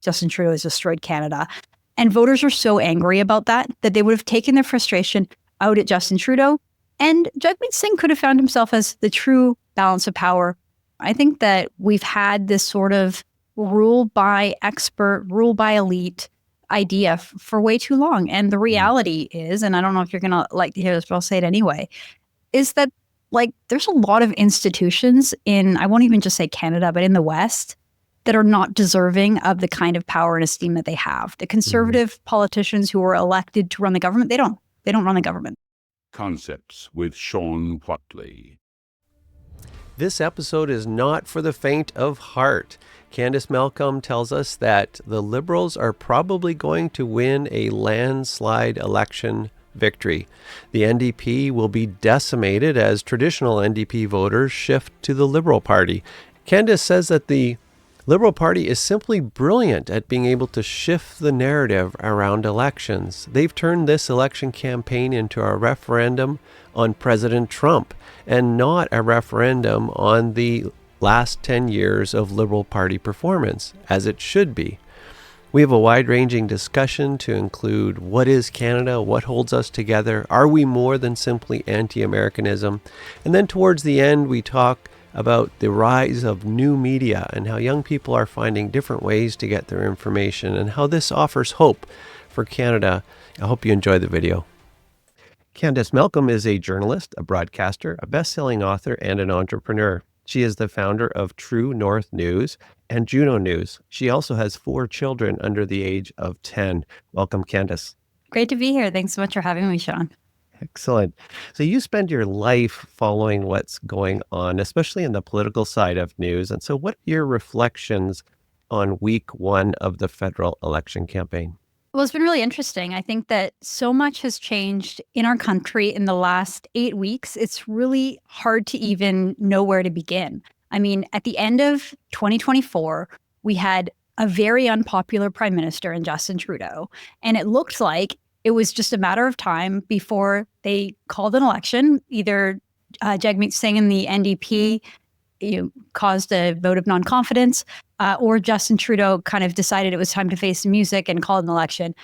Justin Trudeau has destroyed Canada. And voters are so angry about that they would have taken their frustration out at Justin Trudeau. And Jagmeet Singh could have found himself as the true balance of power. I think that we've had this sort of rule by expert, rule by elite idea for way too long. And the reality is, and I don't know if you're going to like to hear this, but I'll say it anyway, is that like there's a lot of institutions in, I won't even just say Canada, but in the West that are not deserving of the kind of power and esteem that they have. The conservative politicians who were elected to run the government, they don't run the government. Concepts with Shawn Watley. This episode is not for the faint of heart. Candice Malcolm tells us that the Liberals are probably going to win a landslide election victory. The NDP will be decimated as traditional NDP voters shift to the Liberal Party. Candice says that the Liberal Party is simply brilliant at being able to shift the narrative around elections. They've turned this election campaign into a referendum on President Trump and not a referendum on the last 10 years of Liberal Party performance, as it should be. We have a wide-ranging discussion to include what is Canada, what holds us together, are we more than simply anti-Americanism? And then towards the end, we talk about the rise of new media and how young people are finding different ways to get their information and how this offers hope for Canada. I hope you enjoy the video. Candice Malcolm is a journalist, a broadcaster, a best-selling author, and an entrepreneur. She is the founder of True North News and Juno News. She also has 4 children under the age of 10. Welcome, Candice. Great to be here. Thanks so much for having me, Shawn. Excellent. So you spend your life following what's going on, especially in the political side of news. And so what are your reflections on week 1 of the federal election campaign? Well, it's been really interesting. I think that so much has changed in our country in the last 8 weeks. It's really hard to even know where to begin. I mean, at the end of 2024, we had a very unpopular prime minister in Justin Trudeau, and it looked like it was just a matter of time before they called an election. Either Jagmeet Singh and the NDP caused a vote of non-confidence, or Justin Trudeau kind of decided it was time to face the music and called an election.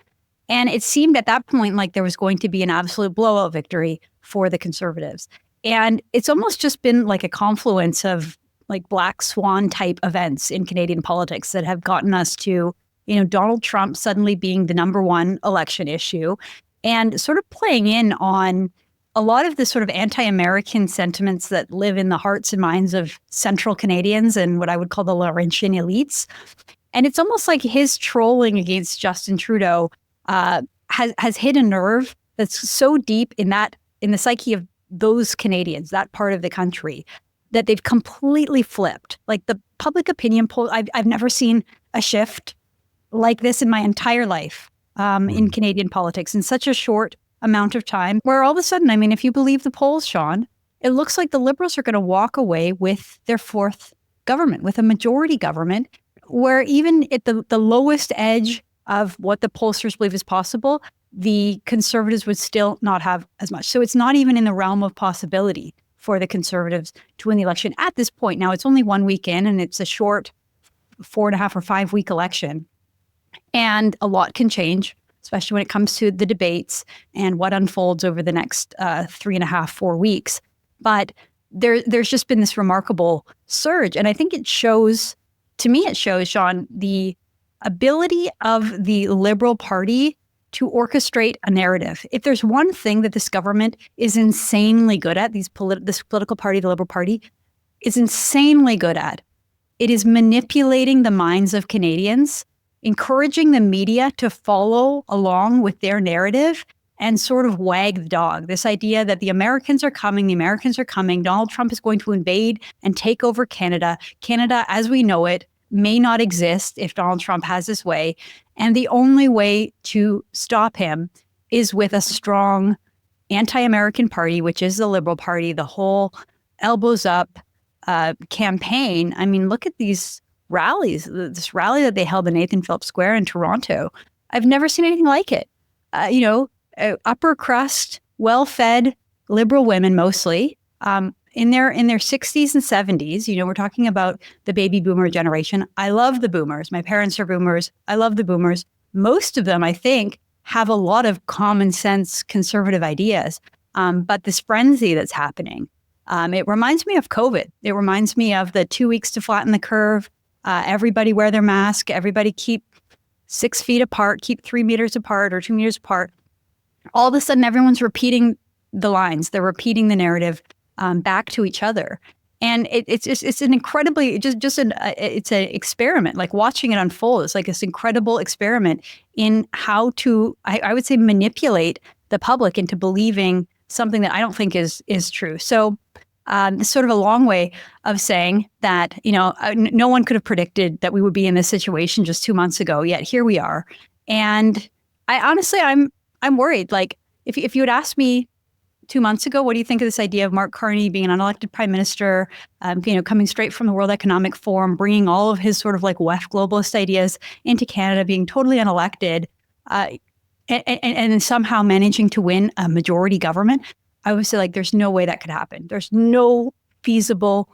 And it seemed at that point like there was going to be an absolute blowout victory for the Conservatives. And it's almost just been like a confluence of like black swan type events in Canadian politics that have gotten us to Donald Trump suddenly being the number one election issue and sort of playing in on a lot of the sort of anti-American sentiments that live in the hearts and minds of central Canadians and what I would call the Laurentian elites. And it's almost like his trolling against Justin Trudeau has hit a nerve that's so deep in the psyche of those Canadians, that part of the country, that they've completely flipped. Like the public opinion poll, I've never seen a shift like this in my entire life in Canadian politics in such a short amount of time, where all of a sudden, I mean, if you believe the polls, Shawn, it looks like the Liberals are going to walk away with their 4th government, with a majority government, where even at the lowest edge of what the pollsters believe is possible, the Conservatives would still not have as much. So it's not even in the realm of possibility for the Conservatives to win the election at this point. Now, it's only 1 week in, and it's a short 4.5 or 5 week election. And a lot can change, especially when it comes to the debates and what unfolds over the next 3.5, 4 weeks. But there's just been this remarkable surge. And I think it shows, Shawn, the ability of the Liberal Party to orchestrate a narrative. If there's one thing that this government is insanely good at, this political party, the Liberal Party, is insanely good at, it is manipulating the minds of Canadians, encouraging the media to follow along with their narrative and sort of wag the dog. This idea that the Americans are coming, Donald Trump is going to invade and take over Canada. Canada, as we know it, may not exist if Donald Trump has his way. And the only way to stop him is with a strong anti-American party, which is the Liberal Party, the whole elbows up campaign. I mean, look at these rallies, this rally that they held in Nathan Phillips Square in Toronto. I've never seen anything like it. Upper crust, well-fed Liberal women mostly, in their 60s and 70s. You know, we're talking about the baby boomer generation. I love the boomers. My parents are boomers. I love the boomers. Most of them, I think, have a lot of common sense conservative ideas. But this frenzy that's happening, it reminds me of COVID. It reminds me of the 2 weeks to flatten the curve. Everybody wear their mask. Everybody keep 6 feet apart, keep 3 meters apart or 2 meters apart. All of a sudden, everyone's repeating the lines. They're repeating the narrative back to each other. And it's an incredibly, it's an experiment, like watching it unfold. It's like this incredible experiment in how to, I would say, manipulate the public into believing something that I don't think is true. So it's sort of a long way of saying that, you know, no one could have predicted that we would be in this situation just 2 months ago, yet here we are. And I'm worried. Like if you had asked me 2 months ago, what do you think of this idea of Mark Carney being an unelected prime minister, you know, coming straight from the World Economic Forum, bringing all of his sort of like WEF globalist ideas into Canada, being totally unelected, and somehow managing to win a majority government? I would say, like, there's no way that could happen. There's no feasible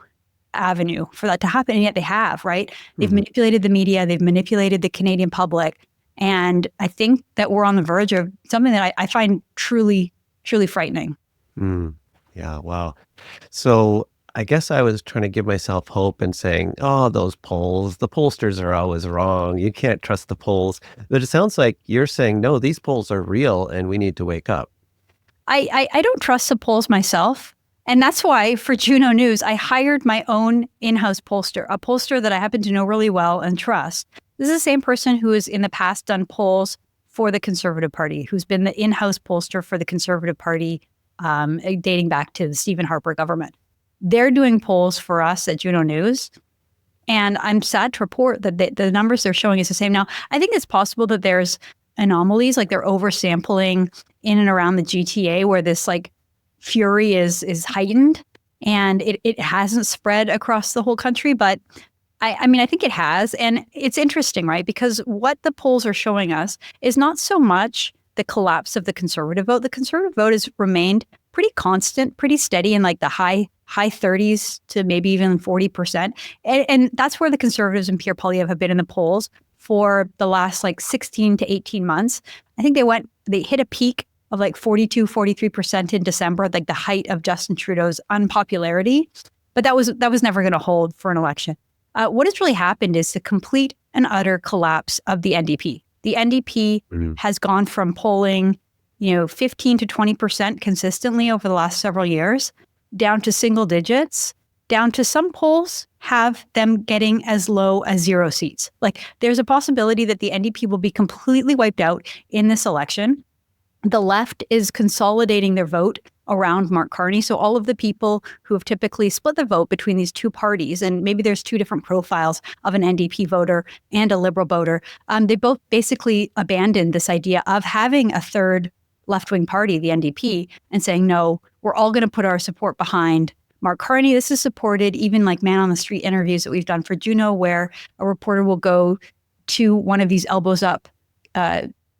avenue for that to happen. And yet they have, right? They've manipulated the media. They've manipulated the Canadian public. And I think that we're on the verge of something that I find truly, truly frightening. Yeah, wow. So I guess I was trying to give myself hope and saying, oh, those polls, the pollsters are always wrong. You can't trust the polls. But it sounds like you're saying, no, these polls are real and we need to wake up. I don't trust the polls myself. And that's why for Juno News, I hired my own in-house pollster, a pollster that I happen to know really well and trust. This is the same person who has in the past done polls for the Conservative Party, who's been the in-house pollster for the Conservative Party dating back to the Stephen Harper government. They're doing polls for us at Juno News. And I'm sad to report that the numbers they're showing is the same. Now, I think it's possible that there's anomalies, like they're oversampling in and around the GTA where this like fury is heightened and it hasn't spread across the whole country. But I mean, I think it has. And it's interesting, right? Because what the polls are showing us is not so much the collapse of the Conservative vote. The Conservative vote has remained pretty constant, pretty steady in like the high 30s to maybe even 40%. And that's where the Conservatives and Pierre Poilievre have been in the polls for the last like 16 to 18 months. I think they hit a peak of like 42, 43% in December, like the height of Justin Trudeau's unpopularity. But that was never going to hold for an election. What has really happened is the complete and utter collapse of the NDP. The NDP has gone from polling, 15 to 20% consistently over the last several years, down to single digits, down to some polls have them getting as low as 0 seats. Like there's a possibility that the NDP will be completely wiped out in this election. The left is consolidating their vote around Mark Carney. So all of the people who have typically split the vote between these two parties, and maybe there's two different profiles of an NDP voter and a Liberal voter, they both basically abandoned this idea of having a third left-wing party, the NDP, and saying, no, we're all going to put our support behind Mark Carney. This is supported even like man on the street interviews that we've done for Juno, where a reporter will go to one of these elbows up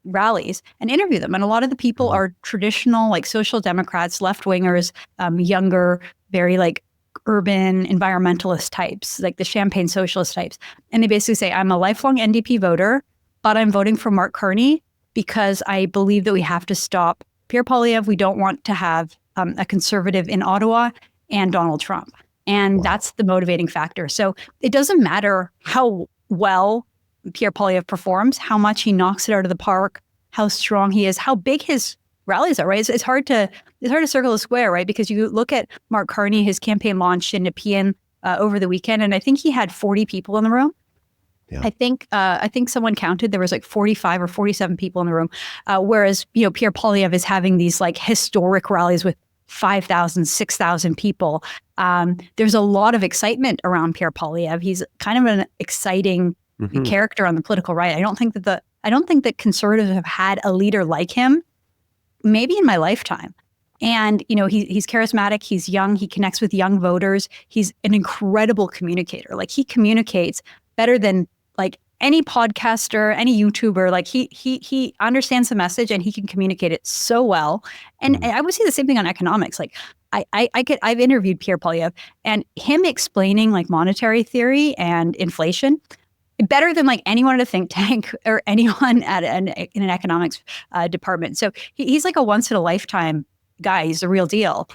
rallies and interview them. And a lot of the people are traditional, like social democrats, left-wingers, younger, very like urban environmentalist types, like the Champagne socialist types. And they basically say, I'm a lifelong NDP voter, but I'm voting for Mark Carney because I believe that we have to stop Pierre Poilievre. We don't want to have a conservative in Ottawa and Donald Trump. And that's the motivating factor. So it doesn't matter how well Pierre Poilievre performs, how much he knocks it out of the park, how strong he is, how big his rallies are, right? It's hard to circle the square, right? Because you look at Mark Carney, his campaign launched in Nepean over the weekend, and I think he had 40 people in the room. Yeah. I think someone counted there was like 45 or 47 people in the room, whereas Pierre Poilievre is having these like historic rallies with 5,000, 6,000 people. There's a lot of excitement around Pierre Poilievre. He's kind of an exciting character on the political right. I don't think that conservatives have had a leader like him, maybe in my lifetime. And he's charismatic. He's young. He connects with young voters. He's an incredible communicator. Like he communicates better than like any podcaster, any YouTuber. Like he understands the message and he can communicate it so well. And I would say the same thing on economics. Like I've interviewed Pierre Poilievre, and him explaining like monetary theory and inflation better than like anyone at a think tank or anyone in an economics department. So he's like a once in a lifetime guy. He's the real deal.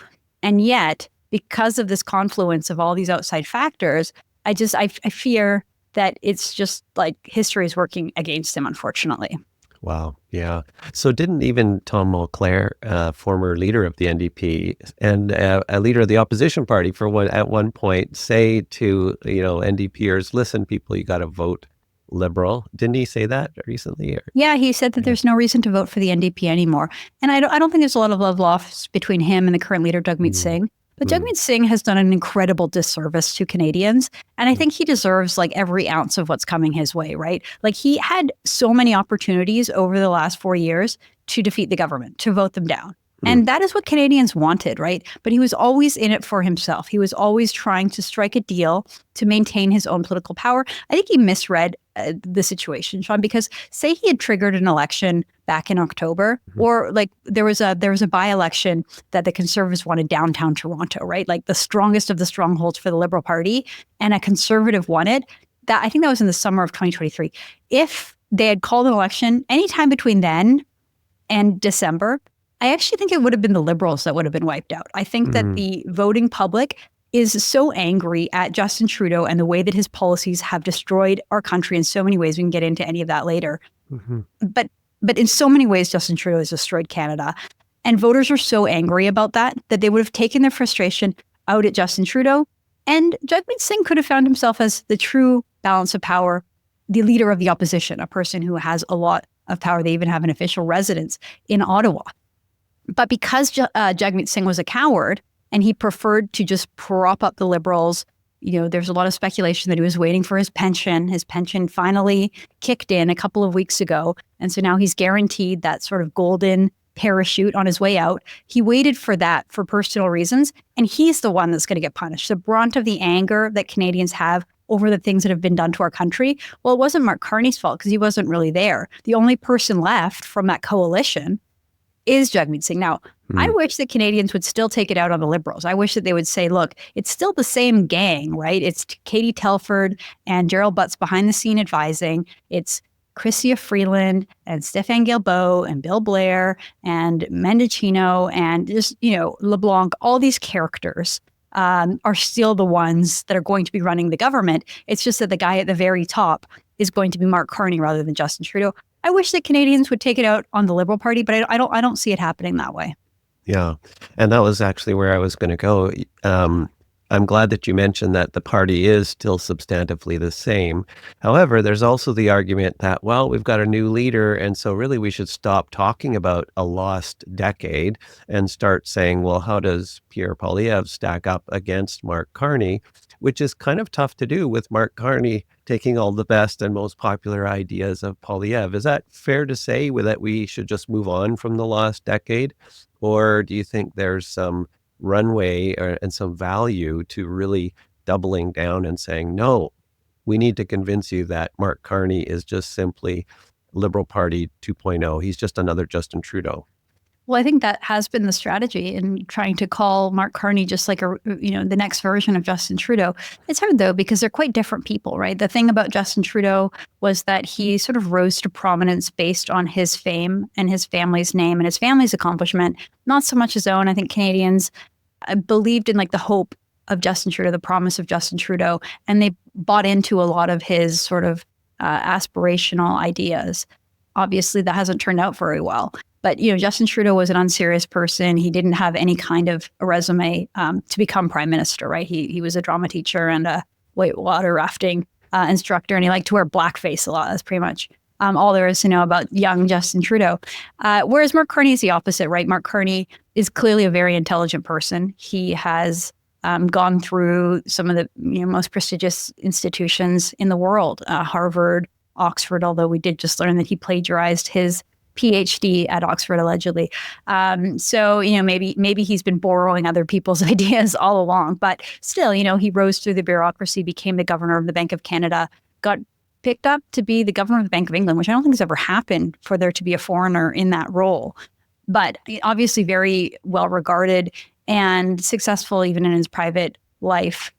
And yet, because of this confluence of all these outside factors, I fear that it's just like history is working against him, unfortunately. Wow. Yeah. So didn't even Tom Mulcair, former leader of the NDP and a leader of the opposition party at one point say to, NDPers, listen, people, you got to vote Liberal. Didn't he say that recently? Yeah, he said that there's no reason to vote for the NDP anymore. And I don't think there's a lot of love lost between him and the current leader, Jagmeet Singh. But Jagmeet Singh has done an incredible disservice to Canadians. And I think he deserves like every ounce of what's coming his way, right? Like he had so many opportunities over the last 4 years to defeat the government, to vote them down. And that is what Canadians wanted, right? But he was always in it for himself. He was always trying to strike a deal to maintain his own political power. I think he misread the situation, Shawn, because say he had triggered an election back in October, or like there was a by-election that the Conservatives wanted downtown Toronto, right? Like the strongest of the strongholds for the Liberal Party, and a Conservative won it. That I think that was in the summer of 2023. If they had called an election anytime between then and December, I actually think it would have been the Liberals that would have been wiped out. I think that the voting public is so angry at Justin Trudeau and the way that his policies have destroyed our country in so many ways. We can get into any of that later. But in so many ways, Justin Trudeau has destroyed Canada. And voters are so angry about that they would have taken their frustration out at Justin Trudeau. And Jagmeet Singh could have found himself as the true balance of power, the leader of the opposition, a person who has a lot of power. They even have an official residence in Ottawa. But because Jagmeet Singh was a coward and he preferred to just prop up the Liberals, there's a lot of speculation that he was waiting for his pension. His pension finally kicked in a couple of weeks ago. And so now he's guaranteed that sort of golden parachute on his way out. He waited for that for personal reasons. And he's the one that's going to get punished. The brunt of the anger that Canadians have over the things that have been done to our country, well, it wasn't Mark Carney's fault because he wasn't really there. The only person left from that coalition is Jagmeet Singh. Now, I wish that Canadians would still take it out on the Liberals. I wish that they would say, look, it's still the same gang, right? It's Katie Telford and Gerald Butts behind the scene advising. It's Chrystia Freeland and Stéphane Guilbeault and Bill Blair and Mendocino and just, LeBlanc. All these characters are still the ones that are going to be running the government. It's just that the guy at the very top is going to be Mark Carney rather than Justin Trudeau. I wish that Canadians would take it out on the Liberal Party, but I don't see it happening that way. Yeah. And that was actually where I was going to go. I'm glad that you mentioned that the party is still substantively the same. However, there's also the argument that, well, we've got a new leader, and so really we should stop talking about a lost decade and start saying, well, how does Pierre Poilievre stack up against Mark Carney, which is kind of tough to do with Mark Carney taking all the best and most popular ideas of Poilievre. Is that fair to say that we should just move on from the lost decade? Or do you think there's some runway and some value to really doubling down and saying, no, we need to convince you that Mark Carney is just simply Liberal Party 2.0. He's just another Justin Trudeau. Well, I think that has been the strategy in trying to call Mark Carney just like the next version of Justin Trudeau. It's hard though, because they're quite different people, right? The thing about Justin Trudeau was that he sort of rose to prominence based on his fame and his family's name and his family's accomplishment, not so much his own. I think Canadians believed in like the hope of Justin Trudeau, the promise of Justin Trudeau, and they bought into a lot of his sort of aspirational ideas. Obviously, that hasn't turned out very well. But, Justin Trudeau was an unserious person. He didn't have any kind of a resume to become prime minister, right? He was a drama teacher and a whitewater rafting instructor, and he liked to wear blackface a lot. That's pretty much all there is to know about young Justin Trudeau. Whereas Mark Carney is the opposite, right? Mark Carney is clearly a very intelligent person. He has gone through some of the most prestigious institutions in the world, Harvard, Oxford, although we did just learn that he plagiarized his PhD at Oxford, allegedly. So, maybe he's been borrowing other people's ideas all along, but still, he rose through the bureaucracy, became the governor of the Bank of Canada, got picked up to be the governor of the Bank of England, which I don't think has ever happened for there to be a foreigner in that role. But obviously very well regarded and successful even in his private life.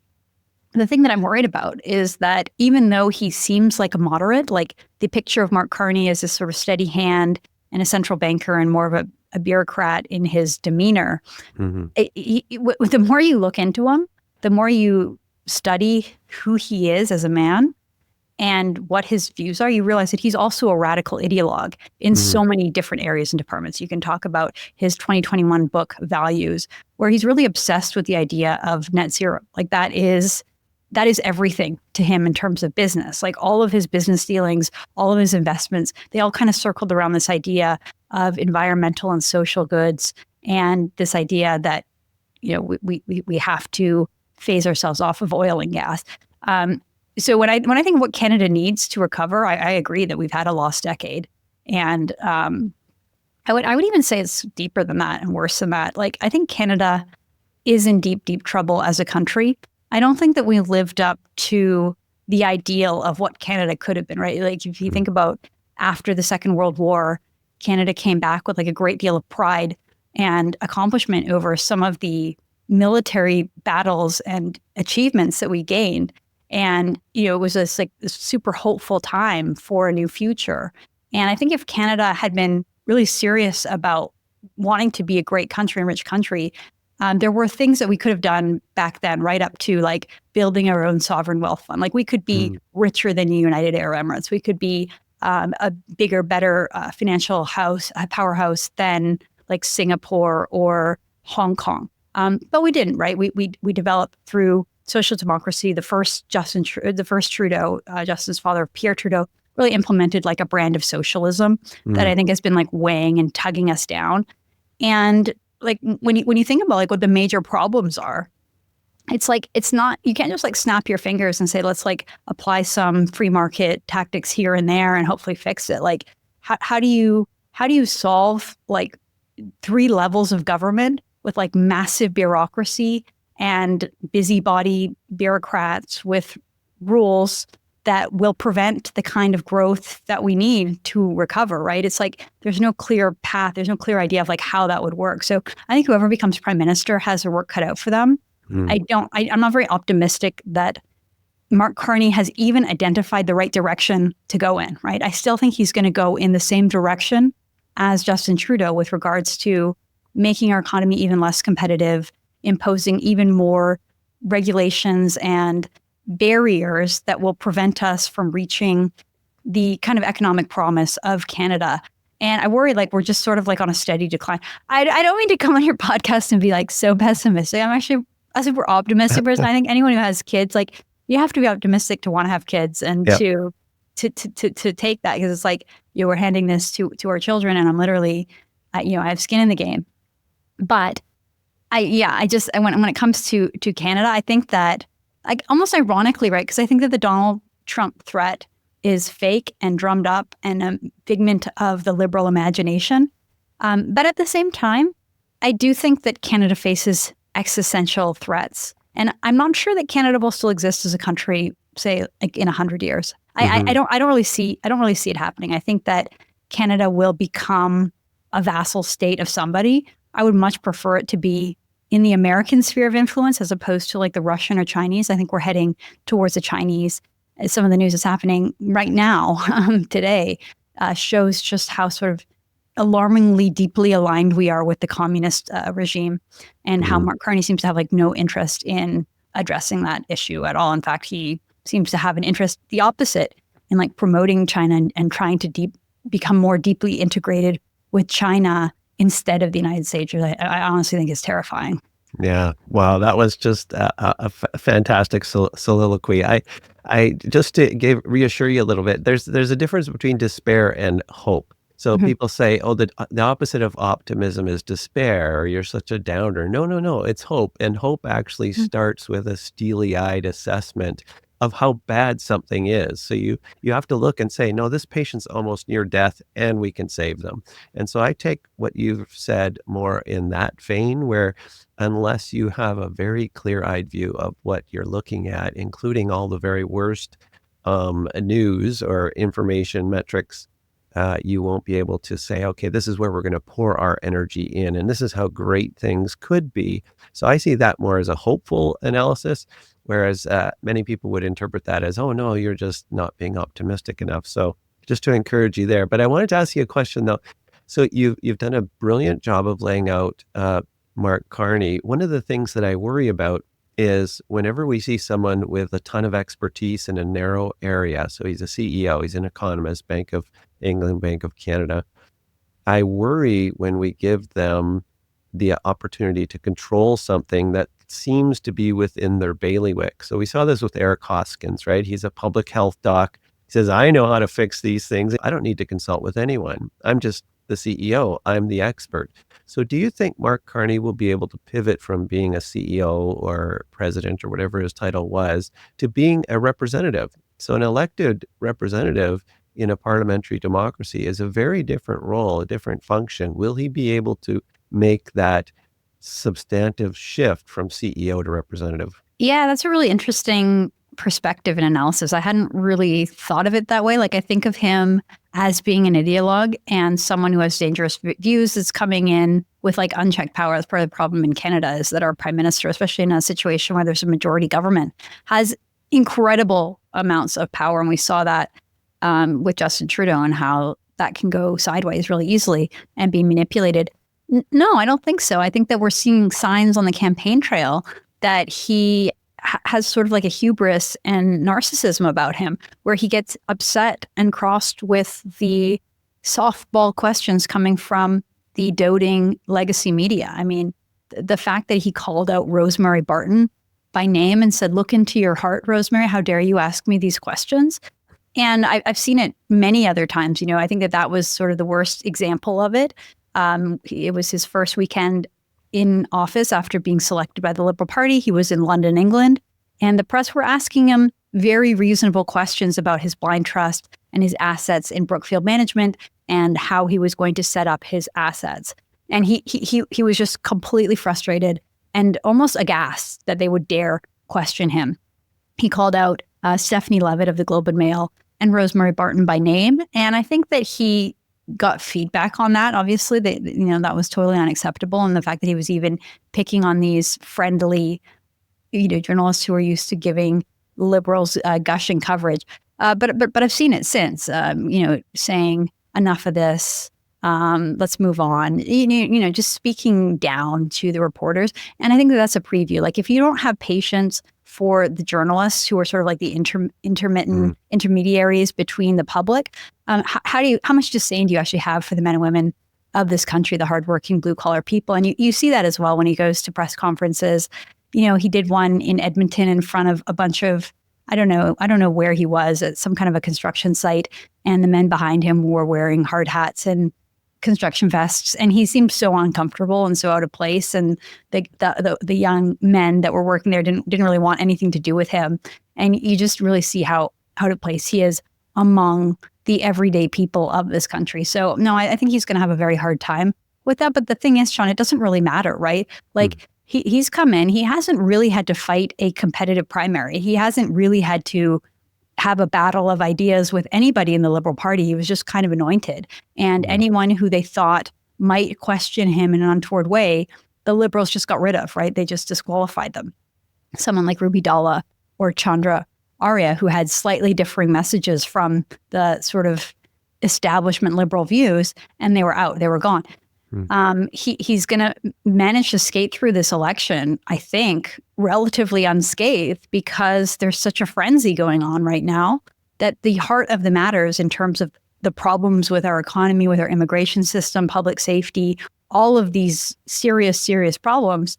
The thing that I'm worried about is that even though he seems like a moderate, like the picture of Mark Carney as this sort of steady hand and a central banker and more of a bureaucrat in his demeanor, the more you look into him, the more you study who he is as a man and what his views are, you realize that he's also a radical ideologue in so many different areas and departments. You can talk about his 2021 book, Values, where he's really obsessed with the idea of net zero. Like that is everything to him in terms of business. Like all of his business dealings, all of his investments, they all kind of circled around this idea of environmental and social goods and this idea that, we have to phase ourselves off of oil and gas. So when I think of what Canada needs to recover, I agree that we've had a lost decade. And I would even say it's deeper than that and worse than that. Like I think Canada is in deep, deep trouble as a country. I don't think that we lived up to the ideal of what Canada could have been, right? Like if you think about after the Second World War, Canada came back with like a great deal of pride and accomplishment over some of the military battles and achievements that we gained. And, it was this super hopeful time for a new future. And I think if Canada had been really serious about wanting to be a great country and rich country, there were things that we could have done back then, right up to like building our own sovereign wealth fund. Like we could be richer than the United Arab Emirates. We could be a bigger, better financial powerhouse than like Singapore or Hong Kong. But we didn't, right? We developed through social democracy. The first Trudeau, Justin's father, Pierre Trudeau, really implemented like a brand of socialism that I think has been like weighing and tugging us down. And like when you think about like what the major problems are, it's like you can't just like snap your fingers and say let's like apply some free market tactics here and there and hopefully fix it. Like how do you solve like 3 levels of government with like massive bureaucracy and busybody bureaucrats with rules that will prevent the kind of growth that we need to recover, right? It's like there's no clear path, there's no clear idea of like how that would work. So I think whoever becomes prime minister has their work cut out for them. I'm not very optimistic that Mark Carney has even identified the right direction to go in, right? I still think he's going to go in the same direction as Justin Trudeau with regards to making our economy even less competitive, imposing even more regulations and barriers that will prevent us from reaching the kind of economic promise of Canada. And I worry like we're just sort of like on a steady decline. I don't mean to come on your podcast and be like so pessimistic. I'm actually a super optimistic person. I think anyone who has kids, like you have to be optimistic to want to have kids and to take that, because it's like, we're handing this to our children, and I'm literally, I have skin in the game. But when it comes to Canada, I think that like almost ironically, right? Because I think that the Donald Trump threat is fake and drummed up and a figment of the liberal imagination. But at the same time, I do think that Canada faces existential threats. And I'm not sure that Canada will still exist as a country, say, like in 100 years. I don't really see it happening. I think that Canada will become a vassal state of somebody. I would much prefer it to be in the American sphere of influence as opposed to like the Russian or Chinese. I think we're heading towards the Chinese. Some of the news that's happening right now today shows just how sort of alarmingly deeply aligned we are with the communist regime, and how Mark Carney seems to have like no interest in addressing that issue at all. In fact, he seems to have an interest the opposite in like promoting China and trying to become more deeply integrated with China instead of the United States. I honestly think is terrifying. Yeah. Wow. That was just a fantastic soliloquy. I just to reassure you a little bit, there's a difference between despair and hope. So people say, oh, the opposite of optimism is despair, or you're such a downer. No, it's hope. And hope actually starts with a steely-eyed assessment of how bad something is. So you have to look and say, no, this patient's almost near death and we can save them. And so I take what you've said more in that vein, where unless you have a very clear-eyed view of what you're looking at, including all the very worst news or information metrics you won't be able to say, okay, this is where we're going to pour our energy in, and this is how great things could be. So I see that more as a hopeful analysis, whereas many people would interpret that as, oh, no, you're just not being optimistic enough. So just to encourage you there. But I wanted to ask you a question, though. So you've done a brilliant job of laying out Mark Carney. One of the things that I worry about is whenever we see someone with a ton of expertise in a narrow area, so he's a CEO, he's an economist, Bank of England, Bank of Canada, I worry when we give them the opportunity to control something that seems to be within their bailiwick. So we saw this with Eric Hoskins, right? He's a public health doc. He says, I know how to fix these things. I don't need to consult with anyone. I'm just the CEO. I'm the expert. So do you think Mark Carney will be able to pivot from being a CEO or president or whatever his title was to being a representative? So an elected representative in a parliamentary democracy is a very different role, a different function. Will he be able to make that substantive shift from CEO to representative? Yeah, that's a really interesting perspective and analysis. I hadn't really thought of it that way. Like, I think of him as being an ideologue and someone who has dangerous views is coming in with like unchecked power. That's part of the problem in Canada, is that our prime minister, especially in a situation where there's a majority government, has incredible amounts of power. And we saw that with Justin Trudeau and how that can go sideways really easily and be manipulated. No, I don't think so. I think that we're seeing signs on the campaign trail that he has sort of like a hubris and narcissism about him, where he gets upset and crossed with the softball questions coming from the doting legacy media. I mean, the fact that he called out Rosemary Barton by name and said, "Look into your heart, Rosemary. How dare you ask me these questions?" And I've seen it many other times. You know, I think that was sort of the worst example of it. It was his first weekend in office after being selected by the Liberal Party. He was in London, England, and the press were asking him very reasonable questions about his blind trust and his assets in Brookfield Management and how he was going to set up his assets. And he was just completely frustrated and almost aghast that they would dare question him. He called out Stephanie Levitt of the Globe and Mail and Rosemary Barton by name, and I think that he got feedback on that. Obviously, that was totally unacceptable, and the fact that he was even picking on these friendly, journalists who are used to giving liberals gushing coverage. But I've seen it since. Saying enough of this. Let's move on. Just speaking down to the reporters, and I think that's a preview. Like, if you don't have patience for the journalists who are sort of like the intermittent intermediaries between the public, how much disdain do you actually have for the men and women of this country, the hardworking blue collar people? And you see that as well when he goes to press conferences. He did one in Edmonton in front of a bunch of, I don't know where he was, at some kind of a construction site, and the men behind him were wearing hard hats and construction vests, and he seemed so uncomfortable and so out of place. And the young men that were working there didn't really want anything to do with him. And you just really see how out of place he is among the everyday people of this country. So no, I think he's going to have a very hard time with that. But the thing is, Shawn, it doesn't really matter, right? Like, he's come in, he hasn't really had to fight a competitive primary. He hasn't really had to have a battle of ideas with anybody in the Liberal Party. He was just kind of anointed. And anyone who they thought might question him in an untoward way, the Liberals just got rid of, right? They just disqualified them. Someone like Ruby Dalla or Chandra Arya, who had slightly differing messages from the sort of establishment Liberal views, and they were out, they were gone. He's going to manage to skate through this election, I think, relatively unscathed, because there's such a frenzy going on right now that the heart of the matters in terms of the problems with our economy, with our immigration system, public safety, all of these serious, serious problems,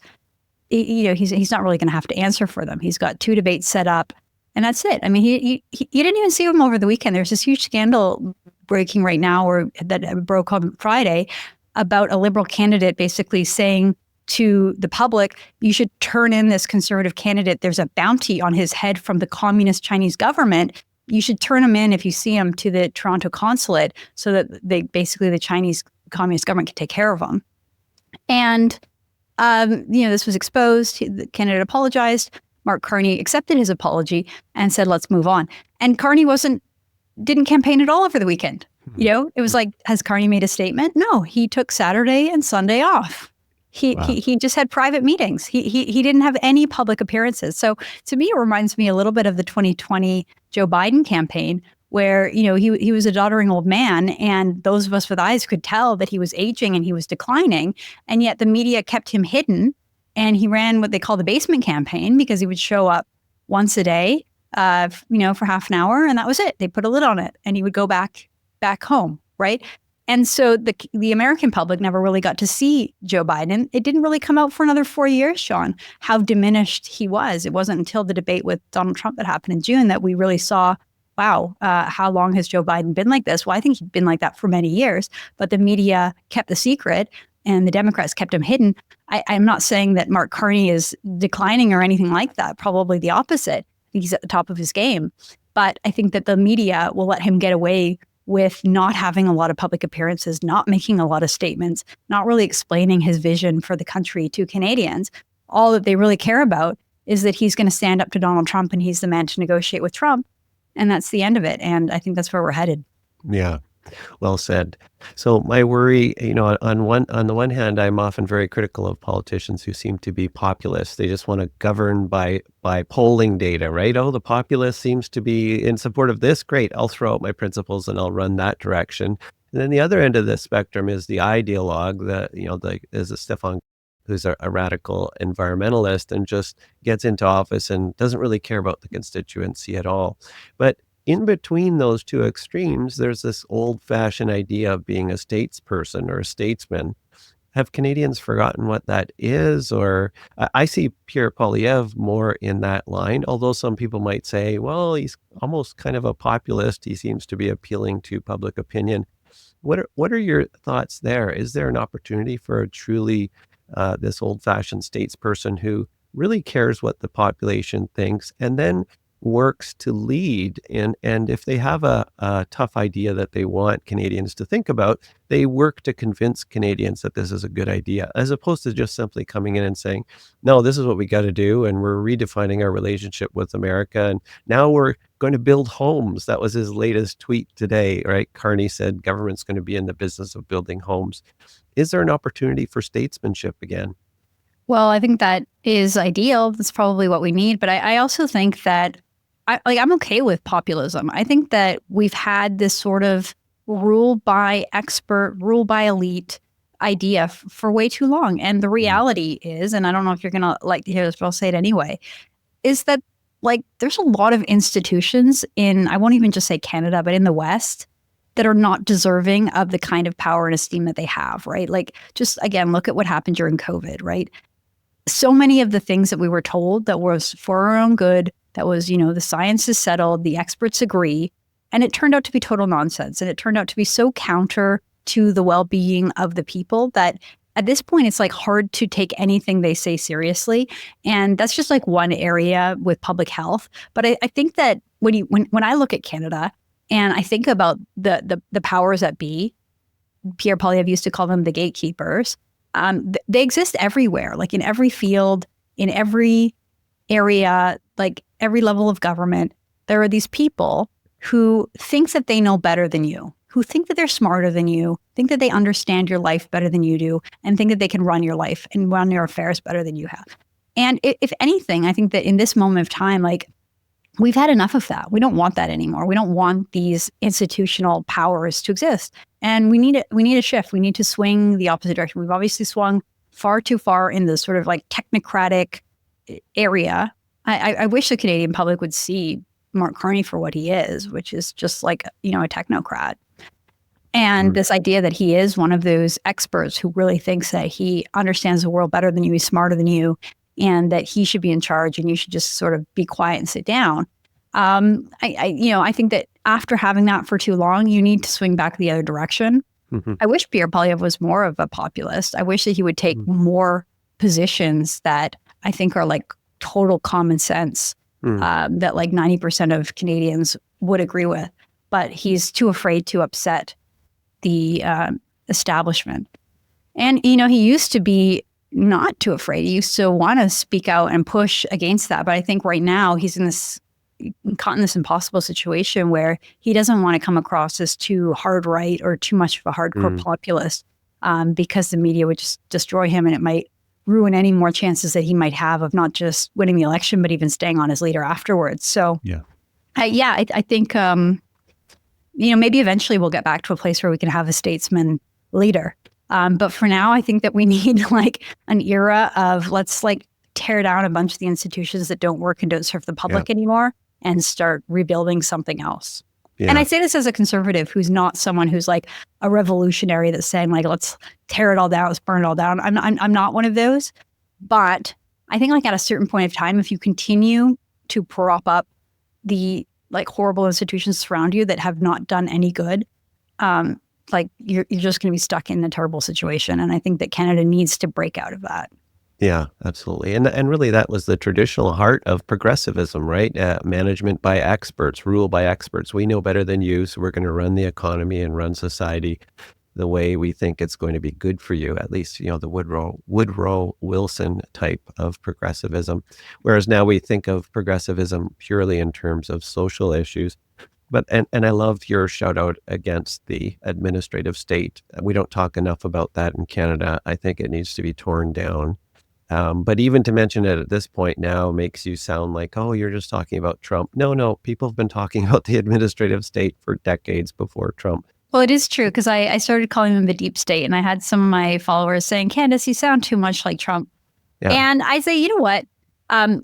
he's not really going to have to answer for them. He's got 2 debates set up, and that's it. I mean, you didn't even see him over the weekend. There's this huge scandal breaking right now, or that broke on Friday, about a Liberal candidate basically saying to the public, you should turn in this Conservative candidate. There's a bounty on his head from the communist Chinese government. You should turn him in, if you see him, to the Toronto consulate, so that the Chinese communist government can take care of him. And, this was exposed. The candidate apologized. Mark Carney accepted his apology and said, let's move on. And Carney didn't campaign at all over the weekend. It was like, has Carney made a statement? No, he took Saturday and Sunday off. He just had private meetings. He didn't have any public appearances. So to me, it reminds me a little bit of the 2020 Joe Biden campaign, where he was a doddering old man, and those of us with eyes could tell that he was aging and he was declining, and yet the media kept him hidden, and he ran what they call the basement campaign, because he would show up once a day, for half an hour, and that was it. They put a lid on it, and he would go back home, right? And so the American public never really got to see Joe Biden. It didn't really come out for another 4 years, Shawn, how diminished he was. It wasn't until the debate with Donald Trump that happened in June that we really saw, wow, how long has Joe Biden been like this? Well, I think he'd been like that for many years, but the media kept the secret and the Democrats kept him hidden. I'm not saying that Mark Carney is declining or anything like that. Probably the opposite. I think he's at the top of his game. But I think that the media will let him get away with not having a lot of public appearances, not making a lot of statements, not really explaining his vision for the country to Canadians. All that they really care about is that he's going to stand up to Donald Trump and he's the man to negotiate with Trump. And that's the end of it. And I think that's where we're headed. Yeah. Well said. So my worry, on the one hand, I'm often very critical of politicians who seem to be populist. They just want to govern by polling data, right? Oh, the populace seems to be in support of this. Great. I'll throw out my principles and I'll run that direction. And then the other end of the spectrum is the ideologue that, is a Stefan who's a radical environmentalist and just gets into office and doesn't really care about the constituency at all. But in between those two extremes, there's this old-fashioned idea of being a statesperson or a statesman. Have Canadians forgotten what that is? Or I see Pierre Poilievre more in that line, although some people might say, well, he's almost kind of a populist. He seems to be appealing to public opinion. What are your thoughts there? Is there an opportunity for a truly this old-fashioned statesperson who really cares what the population thinks and then works to lead, and if they have a tough idea that they want Canadians to think about, they work to convince Canadians that this is a good idea, as opposed to just simply coming in and saying, no, this is what we got to do, and we're redefining our relationship with America, and now we're going to build homes. That was his latest tweet today, right? Carney said government's going to be in the business of building homes. Is there an opportunity for statesmanship again? Well, I think that is ideal. That's probably what we need. But I also think that I'm okay with populism. I think that we've had this sort of rule by expert, rule by elite idea for way too long. And the reality is, and I don't know if you're going to like to hear this, but I'll say it anyway, is that there's a lot of institutions in, I won't even just say Canada, but in the West that are not deserving of the kind of power and esteem that they have, right? Just again, look at what happened during COVID, right? So many of the things that we were told that was for our own good, that was, the science is settled, the experts agree, and it turned out to be total nonsense. And it turned out to be so counter to the well-being of the people that at this point, it's hard to take anything they say seriously. And that's just one area with public health. But I think that when I look at Canada and I think about the powers that be, Pierre Poilievre used to call them the gatekeepers, they exist everywhere, in every field, in every area, every level of government. There are these people who think that they know better than you, who think that they're smarter than you, think that they understand your life better than you do, and think that they can run your life and run your affairs better than you have. And if anything, I think that in this moment of time, we've had enough of that. We don't want that anymore. We don't want these institutional powers to exist. And we need a shift. We need to swing the opposite direction. We've obviously swung far too far in the sort of technocratic area. I wish the Canadian public would see Mark Carney for what he is, which is just a technocrat. And this idea that he is one of those experts who really thinks that he understands the world better than you, he's smarter than you, and that he should be in charge and you should just sort of be quiet and sit down. I think that after having that for too long, you need to swing back the other direction. Mm-hmm. I wish Pierre Poilievre was more of a populist. I wish that he would take more positions that I think are total common sense, that 90% of Canadians would agree with. But he's too afraid to upset the establishment. And, he used to be not too afraid. He used to want to speak out and push against that. But I think right now he's in this caught in this impossible situation where he doesn't want to come across as too hard right or too much of a hardcore populist, because the media would just destroy him, and it might ruin any more chances that he might have of not just winning the election, but even staying on as leader afterwards. So, I think, maybe eventually we'll get back to a place where we can have a statesman leader. But for now, I think that we need like an era of let's like tear down a bunch of the institutions that don't work and don't serve the public anymore and start rebuilding something else. Yeah. And I say this as a conservative who's not someone who's like a revolutionary that's saying like, let's tear it all down, let's burn it all down. I'm not one of those. But I think like at a certain point of time, if you continue to prop up the like horrible institutions around you that have not done any good, like you're just going to be stuck in a terrible situation. And I think that Canada needs to break out of that. Yeah, absolutely. And really that was the traditional heart of progressivism, right? Management by experts, rule by experts. We know better than you, so we're going to run the economy and run society the way we think it's going to be good for you, at least, the Woodrow Wilson type of progressivism. Whereas now we think of progressivism purely in terms of social issues. But and I love your shout out against the administrative state. We don't talk enough about that in Canada. I think it needs to be torn down. But even to mention it at this point now makes you sound like, oh, you're just talking about Trump. No, people have been talking about the administrative state for decades before Trump. Well, it is true because I started calling them the deep state, and I had some of my followers saying, Candace, you sound too much like Trump. Yeah. And I say, you know what?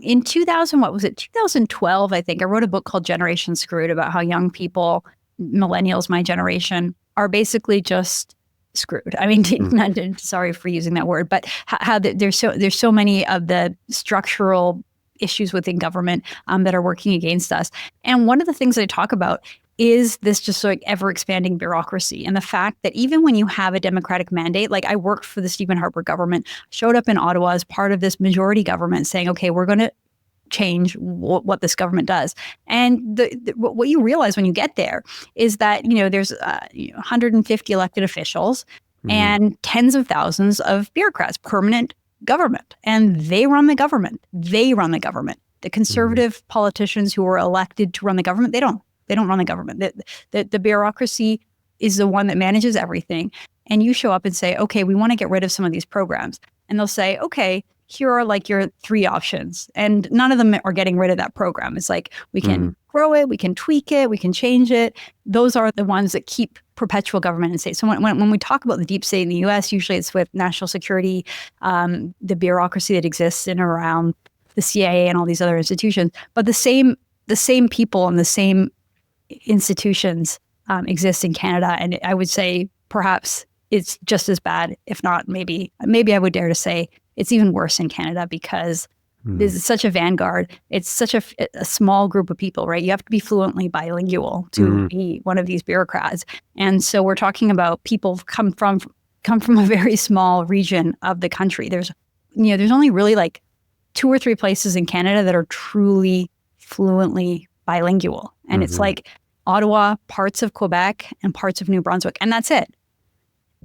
In 2012, I think, I wrote a book called Generation Screwed about how young people, millennials, my generation, are basically just screwed. I mean, sorry for using that word, but how there's so many of the structural issues within government that are working against us. And one of the things I talk about is this just like ever expanding bureaucracy, and the fact that even when you have a democratic mandate, like I worked for the Stephen Harper government, showed up in Ottawa as part of this majority government saying, okay, we're going to change what this government does. And what you realize when you get there is that, there's 150 elected officials and tens of thousands of bureaucrats, permanent government, and they run the government. The conservative politicians who were elected to run the government, they don't run the government. The bureaucracy is the one that manages everything. And you show up and say, okay, we want to get rid of some of these programs. And they'll say, okay, here are like your 3 options. And none of them are getting rid of that program. It's like, we can grow it, we can tweak it, we can change it. Those are the ones that keep perpetual government in state. So when we talk about the deep state in the US, usually it's with national security, the bureaucracy that exists in and around the CIA and all these other institutions. But the same people and the same institutions exist in Canada. And I would say perhaps it's just as bad, if not maybe I would dare to say it's even worse in Canada, because this is such a vanguard. It's such a small group of people, right? You have to be fluently bilingual to be one of these bureaucrats. And so we're talking about people come from a very small region of the country. There's only really like 2 or 3 places in Canada that are truly fluently bilingual. And it's like Ottawa, parts of Quebec, and parts of New Brunswick, and that's it.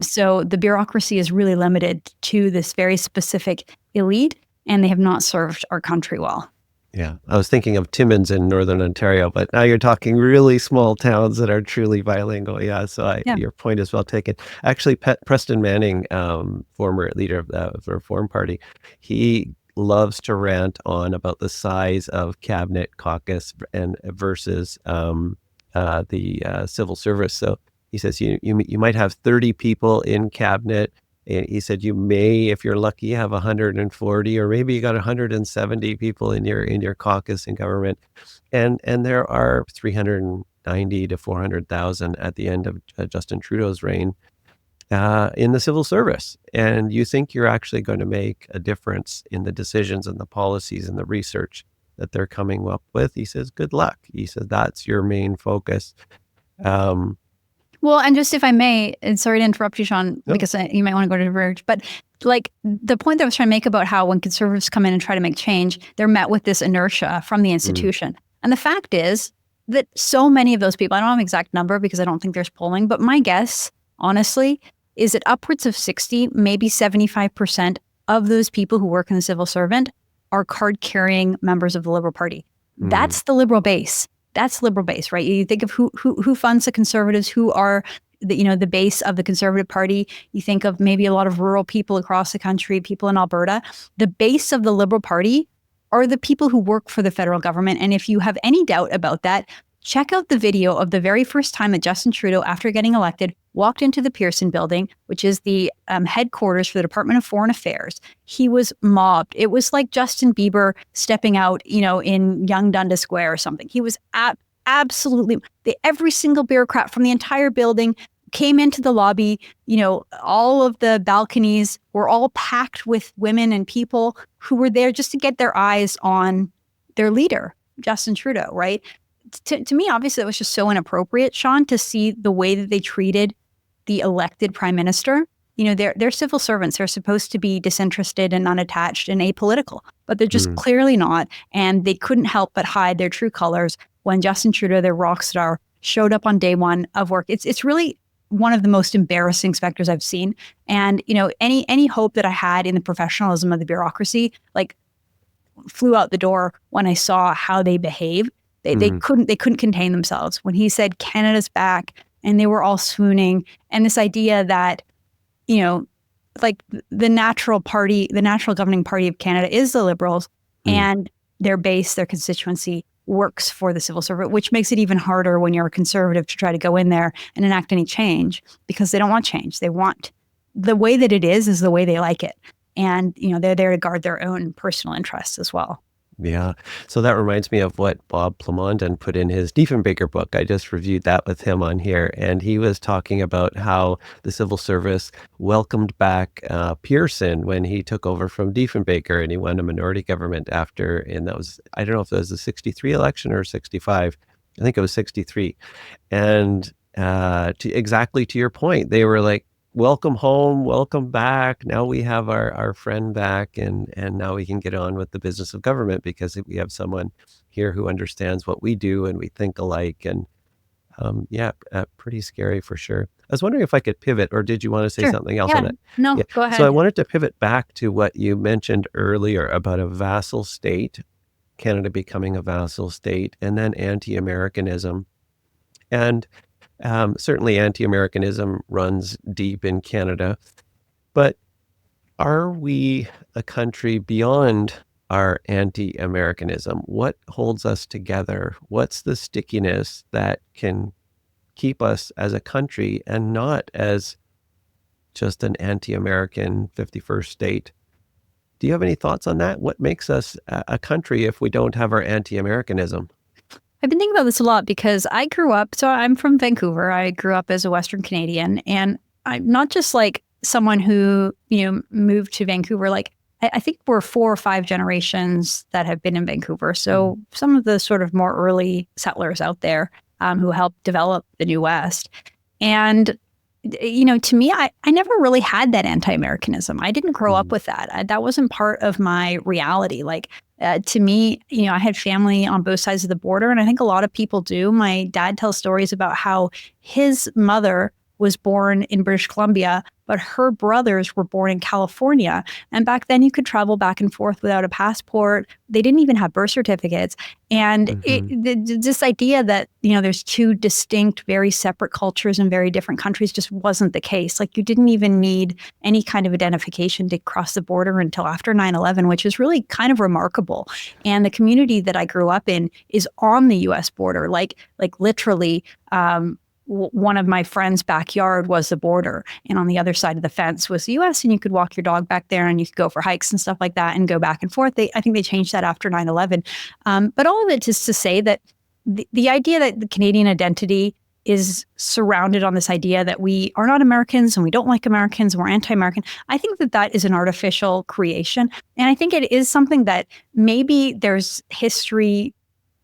So the bureaucracy is really limited to this very specific elite, and they have not served our country well. Yeah, I was thinking of Timmins in Northern Ontario, but now you're talking really small towns that are truly bilingual. Yeah, so your point is well taken. Actually, Preston Manning, former leader of the Reform Party, he loves to rant on about the size of cabinet caucus and versus the civil service. So he says you might have 30 people in cabinet. And he said you may, if you're lucky, have 140, or maybe you got 170 people in your caucus in government, and there are 390 to 400,000 at the end of Justin Trudeau's reign in the civil service. And you think you're actually going to make a difference in the decisions and the policies and the research that they're coming up with? He says, good luck. He says, that's your main focus. Well, and just if I may, and sorry to interrupt you, Shawn, because you might want to go to the verge, but like the point that I was trying to make about how when conservatives come in and try to make change, they're met with this inertia from the institution. And the fact is that so many of those people, I don't have an exact number because I don't think there's polling, but my guess, honestly, is that upwards of 60, maybe 75% of those people who work in the civil servant are card-carrying members of the Liberal Party. That's the liberal base. That's liberal base, right? You think of who funds the Conservatives, who are the base of the Conservative Party. You think of maybe a lot of rural people across the country, people in Alberta. The base of the Liberal Party are the people who work for the federal government. And if you have any doubt about that, check out the video of the very first time that Justin Trudeau, after getting elected, walked into the Pearson building, which is the headquarters for the Department of Foreign Affairs. He was mobbed. It was like Justin Bieber stepping out, in Yonge Dundas Square or something. He was absolutely, every single bureaucrat from the entire building came into the lobby. All of the balconies were all packed with women and people who were there just to get their eyes on their leader, Justin Trudeau, right? To me, obviously, it was just so inappropriate, Shawn, to see the way that they treated the elected prime minister. They're civil servants. They're supposed to be disinterested and unattached and apolitical, but they're just clearly not. And they couldn't help but hide their true colors when Justin Trudeau, their rock star, showed up on day one of work. It's really one of the most embarrassing specters I've seen. And, any hope that I had in the professionalism of the bureaucracy, flew out the door when I saw how they behaved. They couldn't contain themselves when he said Canada's back, and they were all swooning. And this idea that, the natural governing party of Canada is the Liberals, and their base, their constituency works for the civil servant, which makes it even harder when you're a Conservative to try to go in there and enact any change, because they don't want change. They want the way that it is the way they like it. And, they're there to guard their own personal interests as well. Yeah. So that reminds me of what Bob Plamondon put in his Diefenbaker book. I just reviewed that with him on here. And he was talking about how the civil service welcomed back Pearson when he took over from Diefenbaker, and he won a minority government after, and that was, I don't know if it was the 63 election or 65. I think it was 63. And exactly to your point, they were like, welcome home, welcome back. Now we have our friend back, and now we can get on with the business of government because we have someone here who understands what we do and we think alike. And pretty scary for sure. I was wondering if I could pivot, or did you want to say something else on it? No, go ahead. So I wanted to pivot back to what you mentioned earlier about a vassal state, Canada becoming a vassal state, and then anti-Americanism. And certainly anti-Americanism runs deep in Canada, but are we a country beyond our anti-Americanism? What holds us together? What's the stickiness that can keep us as a country and not as just an anti-American 51st state? Do you have any thoughts on that? What makes us a country if we don't have our anti-Americanism? I've been thinking about this a lot because I grew up, so I'm from Vancouver. I grew up as a Western Canadian, and I'm not just like someone who, moved to Vancouver. I think we're 4 or 5 generations that have been in Vancouver. So some of the sort of more early settlers out there who helped develop the New West. And, to me, I never really had that anti-Americanism. I didn't grow up with that. That wasn't part of my reality. To me, I had family on both sides of the border, and I think a lot of people do. My dad tells stories about how his mother was born in British Columbia, but her brothers were born in California. And back then you could travel back and forth without a passport. They didn't even have birth certificates. And this idea that, there's 2 distinct, very separate cultures in very different countries just wasn't the case. You didn't even need any kind of identification to cross the border until after 9/11, which is really kind of remarkable. And the community that I grew up in is on the U.S. border, literally, one of my friend's backyard was the border, and on the other side of the fence was the U.S., and you could walk your dog back there, and you could go for hikes and stuff like that and go back and forth. I think they changed that after 9/11. But all of it is to say that the idea that the Canadian identity is surrounded on this idea that we are not Americans and we don't like Americans and we're anti-American, I think that is an artificial creation. And I think it is something that maybe there's history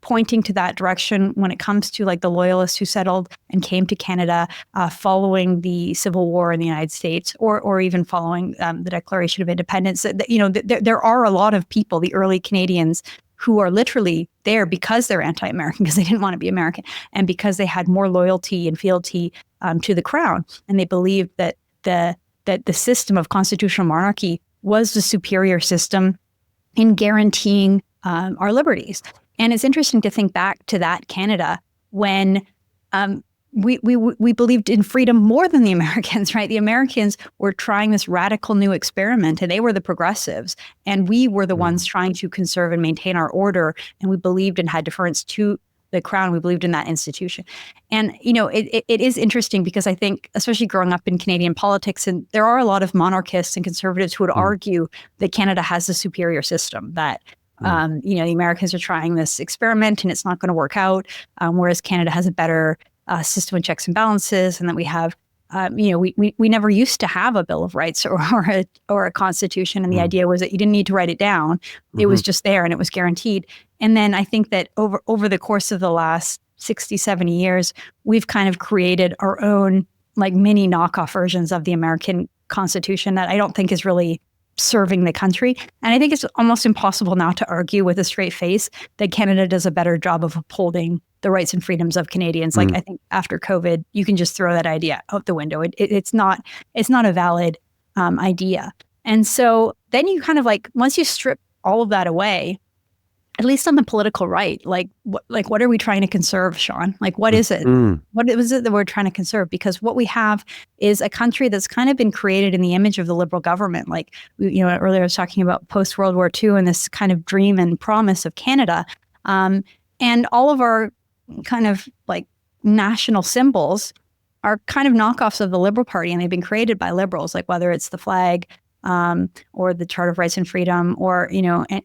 pointing to that direction when it comes to the loyalists who settled and came to Canada following the Civil War in the United States, or even following the Declaration of Independence. There are a lot of people, the early Canadians, who are literally there because they're anti-American, because they didn't want to be American, and because they had more loyalty and fealty to the crown, and they believed that the system of constitutional monarchy was the superior system in guaranteeing our liberties. And it's interesting to think back to that Canada when we believed in freedom more than the Americans, right? The Americans were trying this radical new experiment, and they were the progressives, and we were the ones trying to conserve and maintain our order. And we believed and had deference to the crown. We believed in that institution. And, it is interesting because I think, especially growing up in Canadian politics, and there are a lot of monarchists and conservatives who would argue that Canada has a superior system, that the Americans are trying this experiment and it's not going to work out, whereas Canada has a better system of checks and balances, and that we have, we never used to have a Bill of Rights or a constitution, and the idea was that you didn't need to write it down; it was just there and it was guaranteed. And then I think that over the course of the last 60, 70 years, we've kind of created our own like mini knockoff versions of the American Constitution that I don't think is really serving the country. And I think it's almost impossible now to argue with a straight face that Canada does a better job of upholding the rights and freedoms of Canadians. Like I think after COVID, you can just throw that idea out the window. It's not a valid idea. And so then you kind of like, once you strip all of that away, at least on the political right, what are we trying to conserve, Shawn? Like, what is it? What is it that we're trying to conserve? Because what we have is a country that's kind of been created in the image of the Liberal government. Like, earlier I was talking about post-World War II and this kind of dream and promise of Canada. And all of our kind of like national symbols are kind of knockoffs of the Liberal Party, and they've been created by Liberals, like whether it's the flag or the Charter of Rights and Freedom, or,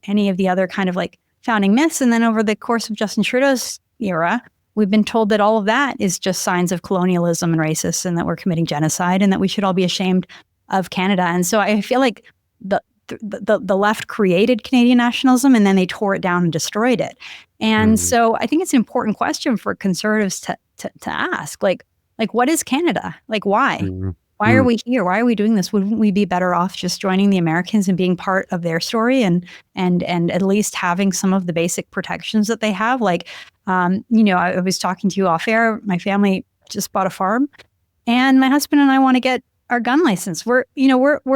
any of the other kind of like founding myths. And then over the course of Justin Trudeau's era, we've been told that all of that is just signs of colonialism and racist, and that we're committing genocide, and that we should all be ashamed of Canada. And so I feel like the left created Canadian nationalism, and then they tore it down and destroyed it. And so I think it's an important question for conservatives to ask, like what is Canada? Like, why? Why are we here? Why are we doing this? Wouldn't we be better off just joining the Americans and being part of their story, and at least having some of the basic protections that they have? Like, I was talking to you off air. My family just bought a farm, and my husband and I want to get our gun license. We're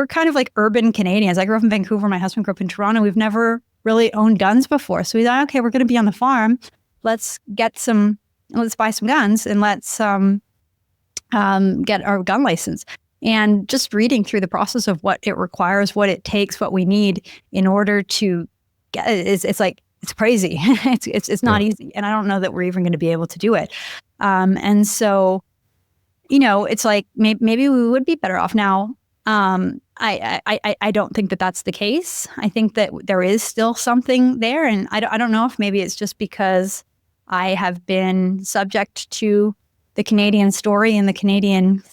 kind of like urban Canadians. I grew up in Vancouver. My husband grew up in Toronto. We've never really owned guns before. So we thought, okay, we're going to be on the farm. Let's buy some guns, and let's get our gun license. And just reading through the process of what it requires, what it takes, what we need in order to get it, it's like, it's crazy. it's not easy. And I don't know that we're even going to be able to do it. And so, it's like, maybe we would be better off now. I don't think that that's the case. I think that there is still something there. And I don't know if maybe it's just because I have been subject to the Canadian story and the Canadian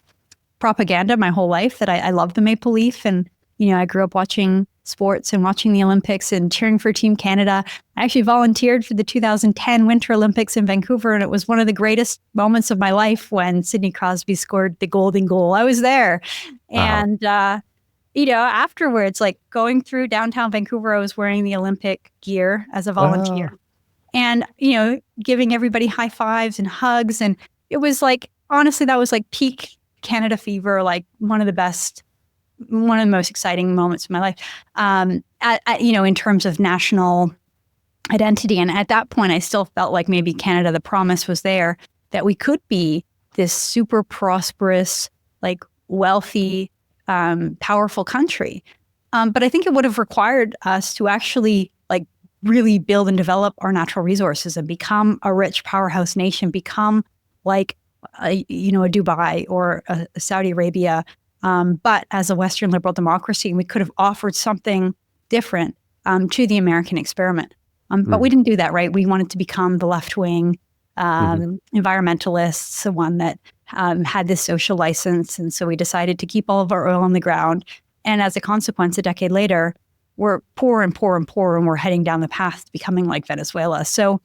propaganda my whole life, that I love the Maple Leaf. And, I grew up watching sports and watching the Olympics and cheering for Team Canada. I actually volunteered for the 2010 Winter Olympics in Vancouver, and it was one of the greatest moments of my life when Sidney Crosby scored the golden goal. I was there. And, afterwards, like going through downtown Vancouver, I was wearing the Olympic gear as a volunteer. And, giving everybody high fives and hugs. And it was like, honestly, that was like peak Canada fever, like one of the most exciting moments of my life, in terms of national identity. And at that point, I still felt like maybe Canada, the promise was there that we could be this super prosperous, like wealthy, powerful country. But I think it would have required us to actually like really build and develop our natural resources and become a rich powerhouse nation, become like a Dubai or a Saudi Arabia, but as a Western liberal democracy. And we could have offered something different to the American experiment. But we didn't do that, right? We wanted to become the left-wing environmentalists, the one that had this social license. And so we decided to keep all of our oil on the ground. And as a consequence, a decade later, we're poor and poor and poor, and we're heading down the path to becoming like Venezuela. So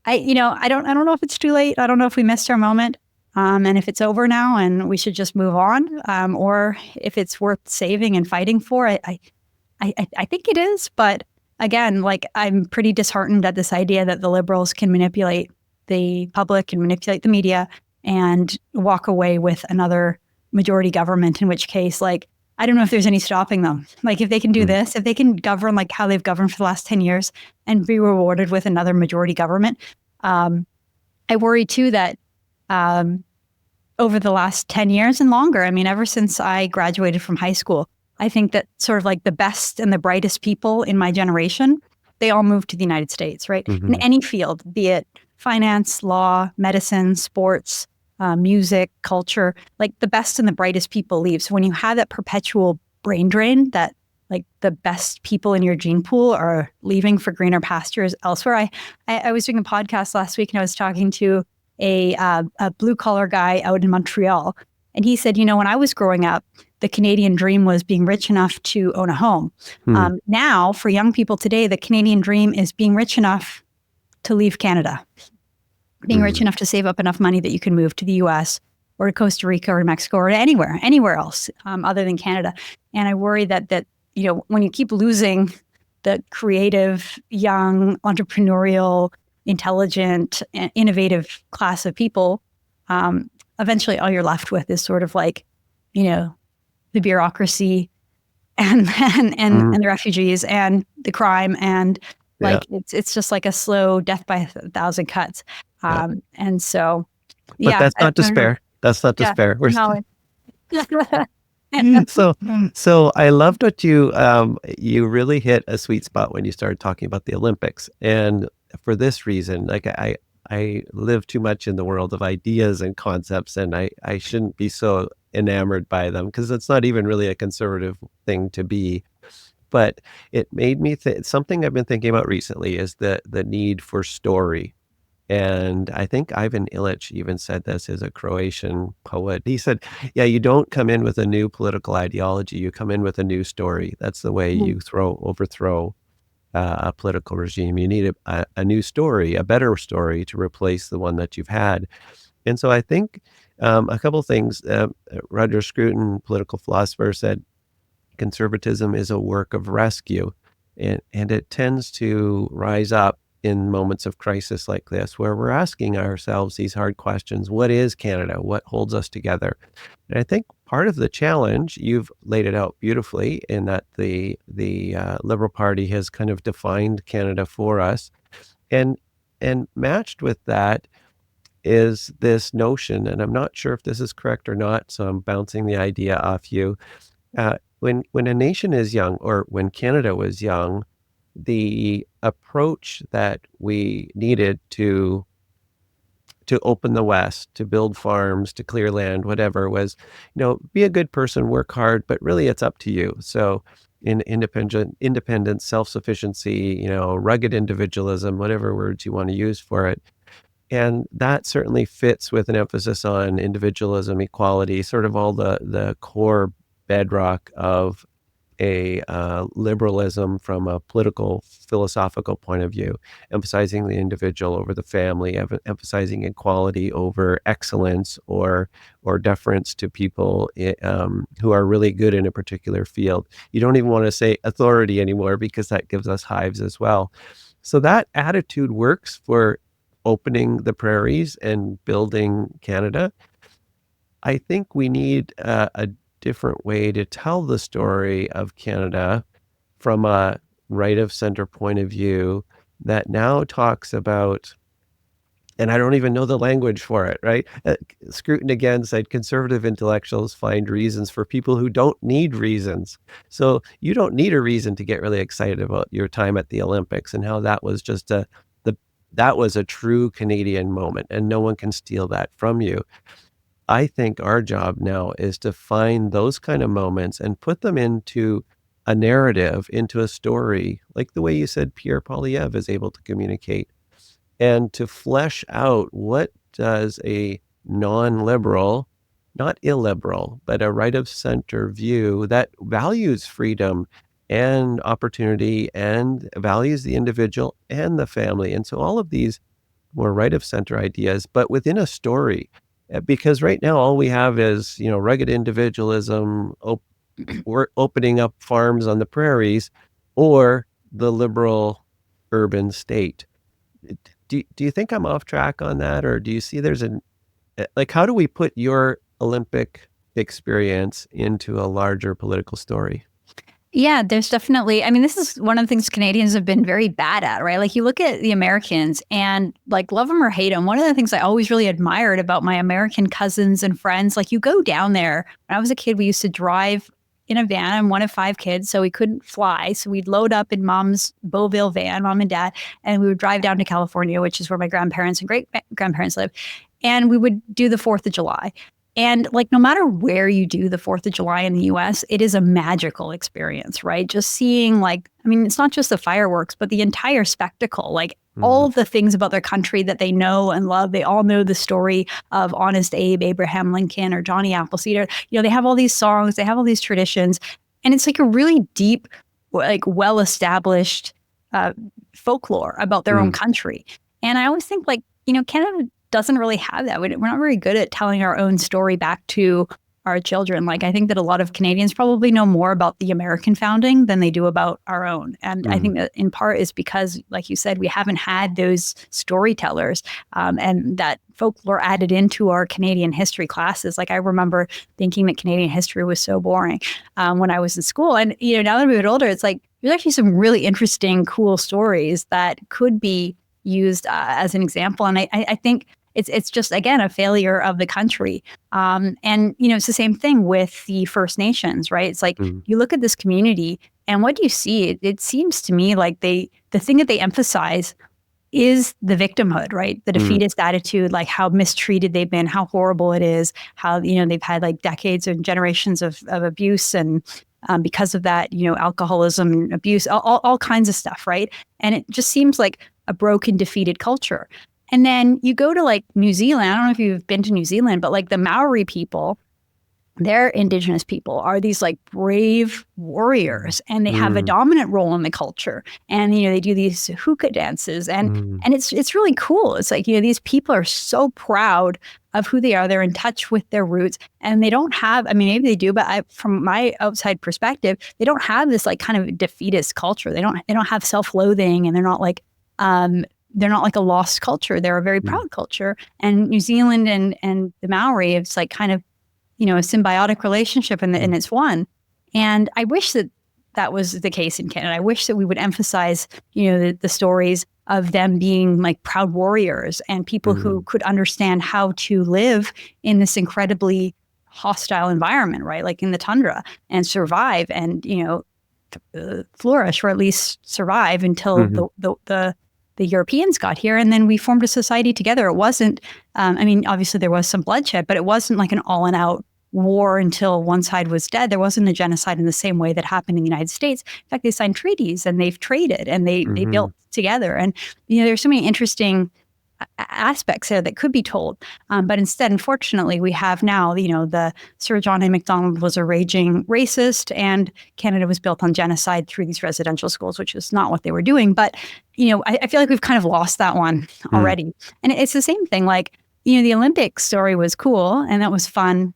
I don't know if it's too late. I don't know if we missed our moment. And if it's over now and we should just move on, or if it's worth saving and fighting for. I think it is. But again, like, I'm pretty disheartened at this idea that the Liberals can manipulate the public and manipulate the media and walk away with another majority government, in which case, like, I don't know if there's any stopping them. Like if they can do this, if they can govern like how they've governed for the last 10 years and be rewarded with another majority government. I worry too that over the last 10 years and longer, I mean, ever since I graduated from high school, I think that sort of like the best and the brightest people in my generation, they all moved to the United States, right? In any field, be it finance, law, medicine, sports, music, culture, like the best and the brightest people leave. So when you have that perpetual brain drain, that like the best people in your gene pool are leaving for greener pastures elsewhere. I was doing a podcast last week and I was talking to a blue collar guy out in Montreal. And he said, when I was growing up, the Canadian dream was being rich enough to own a home. Now, for young people today, the Canadian dream is being rich enough to leave Canada, being rich enough to save up enough money that you can move to the US or to Costa Rica or to Mexico or to anywhere else other than Canada. And I worry that when you keep losing the creative, young, entrepreneurial, intelligent, innovative class of people, eventually all you're left with is sort of like, the bureaucracy and the refugees and the crime and it's just like a slow death by 1,000 cuts. And so, but that's not despair. That's not despair. So I loved what you really hit a sweet spot when you started talking about the Olympics. And for this reason, like I live too much in the world of ideas and concepts, and I shouldn't be so enamored by them because it's not even really a conservative thing to be. But it made me think, something I've been thinking about recently is the need for story. And I think Ivan Illich even said this, as a Croatian poet. He said, yeah, you don't come in with a new political ideology, you come in with a new story. That's the way you overthrow a political regime. You need a new story, a better story to replace the one that you've had. And so I think a couple things. Roger Scruton, political philosopher, said conservatism is a work of rescue, and it tends to rise up in moments of crisis like this, where we're asking ourselves these hard questions. What is Canada? What holds us together? And I think part of the challenge, you've laid it out beautifully, in that the Liberal Party has kind of defined Canada for us. And matched with that is this notion, and I'm not sure if this is correct or not, so I'm bouncing the idea off you. When a nation is young, or when Canada was young, the approach that we needed to open the West, to build farms, to clear land, whatever, was, be a good person, work hard, but really it's up to you. So in independence, self-sufficiency, rugged individualism, whatever words you want to use for it. And that certainly fits with an emphasis on individualism, equality, sort of all the core bedrock of a liberalism from a political, philosophical point of view, emphasizing the individual over the family, emphasizing equality over excellence or deference to people who are really good in a particular field. You don't even want to say authority anymore, because that gives us hives as well. So that attitude works for opening the prairies and building Canada. I think we need a different way to tell the story of Canada from a right of center point of view that now talks about, and I don't even know the language for it, right? Scruton again said conservative intellectuals find reasons for people who don't need reasons. So you don't need a reason to get really excited about your time at the Olympics, and how that was just that was a true Canadian moment, and no one can steal that from you. I think our job now is to find those kind of moments and put them into a narrative, into a story, like the way you said Pierre Poilievre is able to communicate, and to flesh out what does a non-liberal, not illiberal, but a right of center view that values freedom and opportunity and values the individual and the family. And so all of these more right of center ideas, but within a story. Because right now all we have is, rugged individualism, we're opening up farms on the prairies, or the liberal urban state. Do you think I'm off track on that? Or do you see there's how do we put your Olympic experience into a larger political story. Yeah, there's definitely, I mean, this is one of the things Canadians have been very bad at, right? Like you look at the Americans and like love them or hate them. One of the things I always really admired about my American cousins and friends, like you go down there. When I was a kid, we used to drive in a van. I'm one of 5 kids, so we couldn't fly. So we'd load up in mom's Beauville van, mom and dad, and we would drive down to California, which is where my grandparents and great grandparents live. And we would do the 4th of July. And like, no matter where you do the 4th of July in the US, it is a magical experience, right? Just seeing like, I mean, it's not just the fireworks, but the entire spectacle, like all of the things about their country that they know and love. They all know the story of Honest Abe, Abraham Lincoln, or Johnny Appleseed. Or, you know, they have all these songs, they have all these traditions. And it's like a really deep, like well-established folklore about their own country. And I always think like, you know, Canada doesn't really have that. We're not very good at telling our own story back to our children. Like, I think that a lot of Canadians probably know more about the American founding than they do about our own. And I think that in part is because, like you said, we haven't had those storytellers and that folklore added into our Canadian history classes. Like, I remember thinking that Canadian history was so boring when I was in school. And, you know, now that I'm a bit older, it's like, there's actually some really interesting, cool stories that could be used as an example. And I think it's just, again, a failure of the country. And, you know, it's the same thing with the First Nations, right? It's like you look at this community and what do you see? It seems to me like the thing that they emphasize is the victimhood, right? The defeatist attitude, like how mistreated they've been, how horrible it is, how, you know, they've had like decades and generations of abuse. And because of that, you know, alcoholism, abuse, all kinds of stuff, right? And it just seems like a broken, defeated culture. And then you go to like New Zealand. I don't know if you've been to New Zealand, but like the Maori people, their Indigenous people are these like brave warriors, and they have a dominant role in the culture. And, you know, they do these hookah dances, and it's really cool. It's like, you know, these people are so proud of who they are. They're in touch with their roots, and they don't have, I mean, maybe they do, but from my outside perspective, they don't have this like kind of defeatist culture. They don't have self-loathing, and they're not like a lost culture. They're a very proud culture. And New Zealand and the Maori, it's like kind of, you know, a symbiotic relationship, and it's one. And I wish that was the case in Canada. I wish that we would emphasize, you know, the stories of them being like proud warriors and people who could understand how to live in this incredibly hostile environment, right? Like in the tundra, and survive and, you know, flourish, or at least survive until the Europeans got here, and then we formed a society together. It wasn't, I mean, obviously there was some bloodshed, but it wasn't like an all-and-out war until one side was dead. There wasn't a genocide in the same way that happened in the United States. In fact, they signed treaties and they've traded and they built together. And, you know, there's so many interesting aspects there that could be told. But instead, unfortunately, we have now, you know, the Sir John A. Macdonald was a raging racist, and Canada was built on genocide through these residential schools, which is not what they were doing. But, you know, I feel like we've kind of lost that one already. And it's the same thing. Like, you know, the Olympic story was cool and that was fun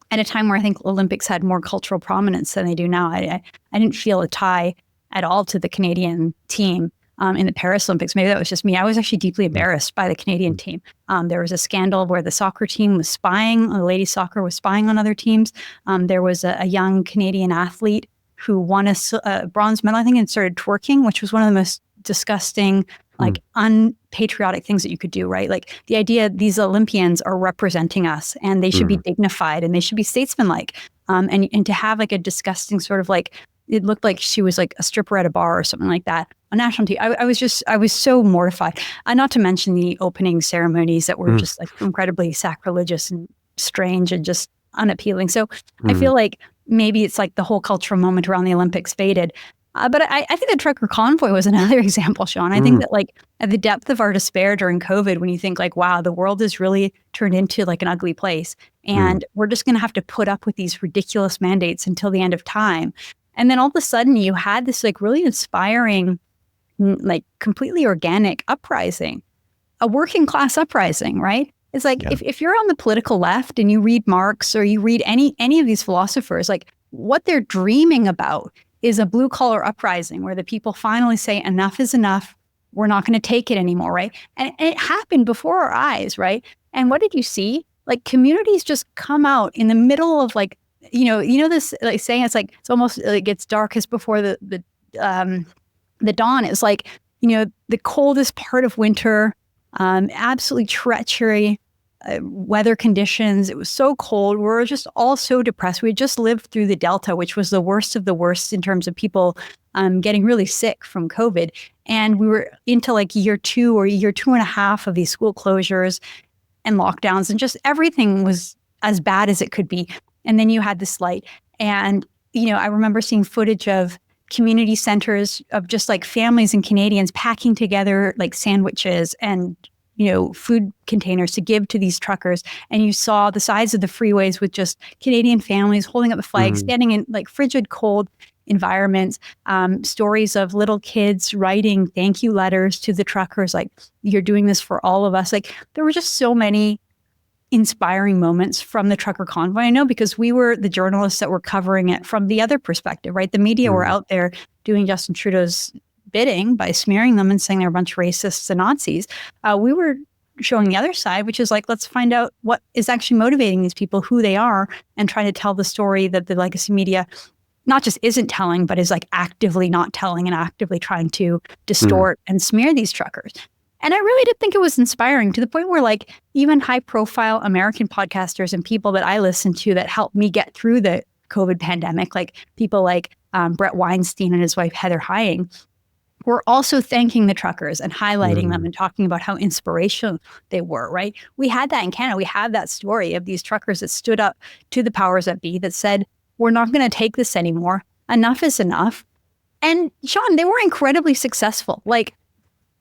at a time where I think Olympics had more cultural prominence than they do now. I didn't feel a tie at all to the Canadian team. In the Paris Olympics. Maybe that was just me. I was actually deeply embarrassed by the Canadian team. There was a scandal where the soccer team was spying, the ladies soccer was spying on other teams. There was a young Canadian athlete who won a bronze medal, I think, and started twerking, which was one of the most disgusting, like unpatriotic things that you could do, right? Like the idea these Olympians are representing us and they should be dignified and they should be statesmanlike. And to have like a disgusting sort of like, it looked like she was like a stripper at a bar or something like that on national TV. I was so mortified. Not to mention the opening ceremonies that were just like incredibly sacrilegious and strange and just unappealing. So I feel like maybe it's like the whole cultural moment around the Olympics faded. But I think the trucker convoy was another example, Shawn. I think that like at the depth of our despair during COVID, when you think like, wow, the world has really turned into like an ugly place, and we're just going to have to put up with these ridiculous mandates until the end of time. And then all of a sudden you had this like really inspiring, like completely organic uprising, a working class uprising, right? It's like if you're on the political left and you read Marx or you read any of these philosophers, like what they're dreaming about is a blue collar uprising where the people finally say enough is enough. We're not going to take it anymore, right? And it happened before our eyes, right? And what did you see? like communities just come out in the middle of like, this like saying, it's almost like it's darkest before the dawn. Is like, the coldest part of winter, absolutely treachery, weather conditions. It was so cold. We were just all so depressed. We had just lived through the Delta, which was the worst of the worst in terms of people getting really sick from COVID. And we were into like year 2 or year 2.5 of these school closures and lockdowns, and just everything was as bad as it could be. And then you had this light. And, I remember seeing footage of community centers of just like families and Canadians packing together like sandwiches and, food containers to give to these truckers. And you saw the sides of the freeways with just Canadian families holding up the flag, standing in like frigid cold environments, stories of little kids writing thank you letters to the truckers, like, you're doing this for all of us. Like, there were just so many inspiring moments from the trucker convoy. I know because we were the journalists that were covering it from the other perspective, right? The media were out there doing Justin Trudeau's bidding by smearing them and saying they're a bunch of racists and Nazis. We were showing the other side, which is like, let's find out what is actually motivating these people, who they are, and try to tell the story that the legacy media not just isn't telling, but is like actively not telling and actively trying to distort and smear these truckers. And I really did think it was inspiring, to the point where like even high profile American podcasters and people that I listen to that helped me get through the COVID pandemic, like people like Brett Weinstein and his wife, Heather Hying, were also thanking the truckers and highlighting them and talking about how inspirational they were, right? We had that in Canada. We had that story of these truckers that stood up to the powers that be that said, we're not going to take this anymore. Enough is enough. And Shawn, they were incredibly successful. Like,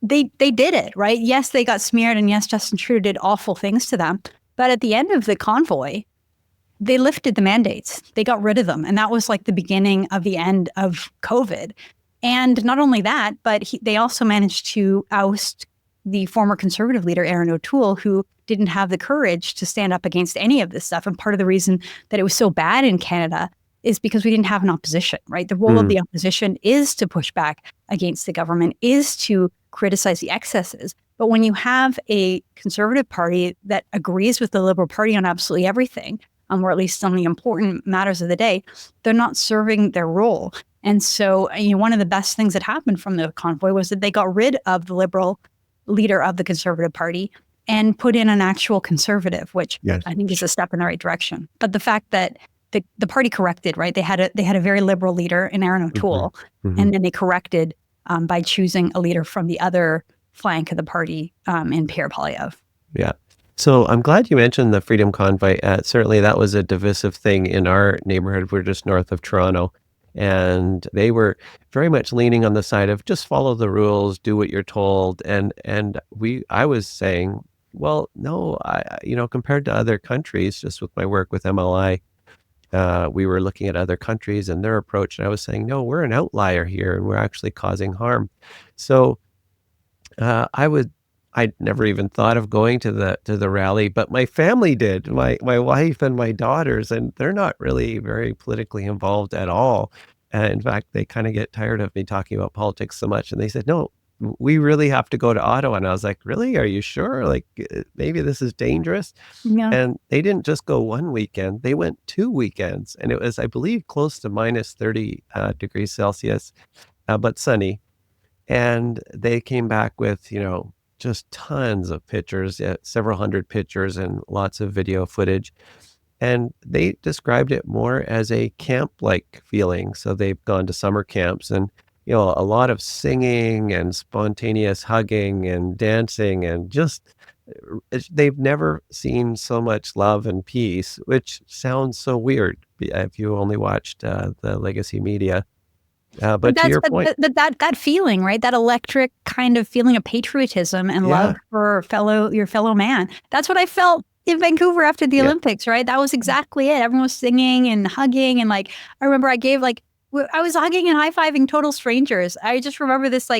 they did it, right? Yes, they got smeared, and yes, Justin Trudeau did awful things to them. But at the end of the convoy, they lifted the mandates. They got rid of them. And that was like the beginning of the end of COVID. And not only that, but they also managed to oust the former Conservative leader, Erin O'Toole, who didn't have the courage to stand up against any of this stuff. And part of the reason that it was so bad in Canada is because we didn't have an opposition, right? The role of the opposition is to push back against the government, is to criticize the excesses. But when you have a Conservative Party that agrees with the Liberal Party on absolutely everything, or at least on the important matters of the day, they're not serving their role. And so, one of the best things that happened from the convoy was that they got rid of the Liberal leader of the Conservative Party and put in an actual Conservative, which I think is a step in the right direction. But the fact that the party corrected, right? They had a very liberal leader in Erin O'Toole, and then they corrected by choosing a leader from the other flank of the party in Pierre Poilievre. Yeah. So I'm glad you mentioned the Freedom Convoy. Certainly that was a divisive thing in our neighborhood. We're just north of Toronto. And they were very much leaning on the side of just follow the rules, do what you're told. And I was saying, well, no, compared to other countries, just with my work with MLI, we were looking at other countries and their approach. And I was saying, no, we're an outlier here and we're actually causing harm. So I'd never even thought of going to the rally, but my family did, my wife and my daughters, and they're not really very politically involved at all. In fact, they kind of get tired of me talking about politics so much. And they said, no, we really have to go to Ottawa. And I was like, really? Are you sure? Like, maybe this is dangerous? Yeah. And they didn't just go one weekend. They went 2 weekends. And it was, I believe, close to minus 30 degrees Celsius, but sunny. And they came back with, just tons of pictures, several hundred pictures and lots of video footage. And they described it more as a camp-like feeling. So they've gone to summer camps and, a lot of singing and spontaneous hugging and dancing, and just, they've never seen so much love and peace, which sounds so weird if you only watched the legacy media. But to your point, that feeling, right? That electric kind of feeling of patriotism and love for your fellow man. That's what I felt in Vancouver after the Olympics, right? That was exactly it. Everyone was singing and hugging, and like I remember, I was hugging and high fiving total strangers. I just remember this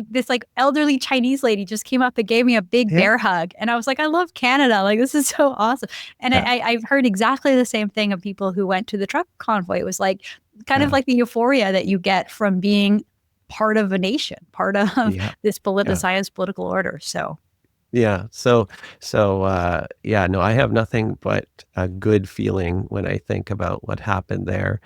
this elderly Chinese lady just came up and gave me a big bear hug, and I was like, I love Canada. Like, this is so awesome. And I've heard exactly the same thing of people who went to the truck convoy. It was like kind of like the euphoria that you get from being part of a nation, part of this politicized political order. So Yeah. No, I have nothing but a good feeling when I think about what happened there.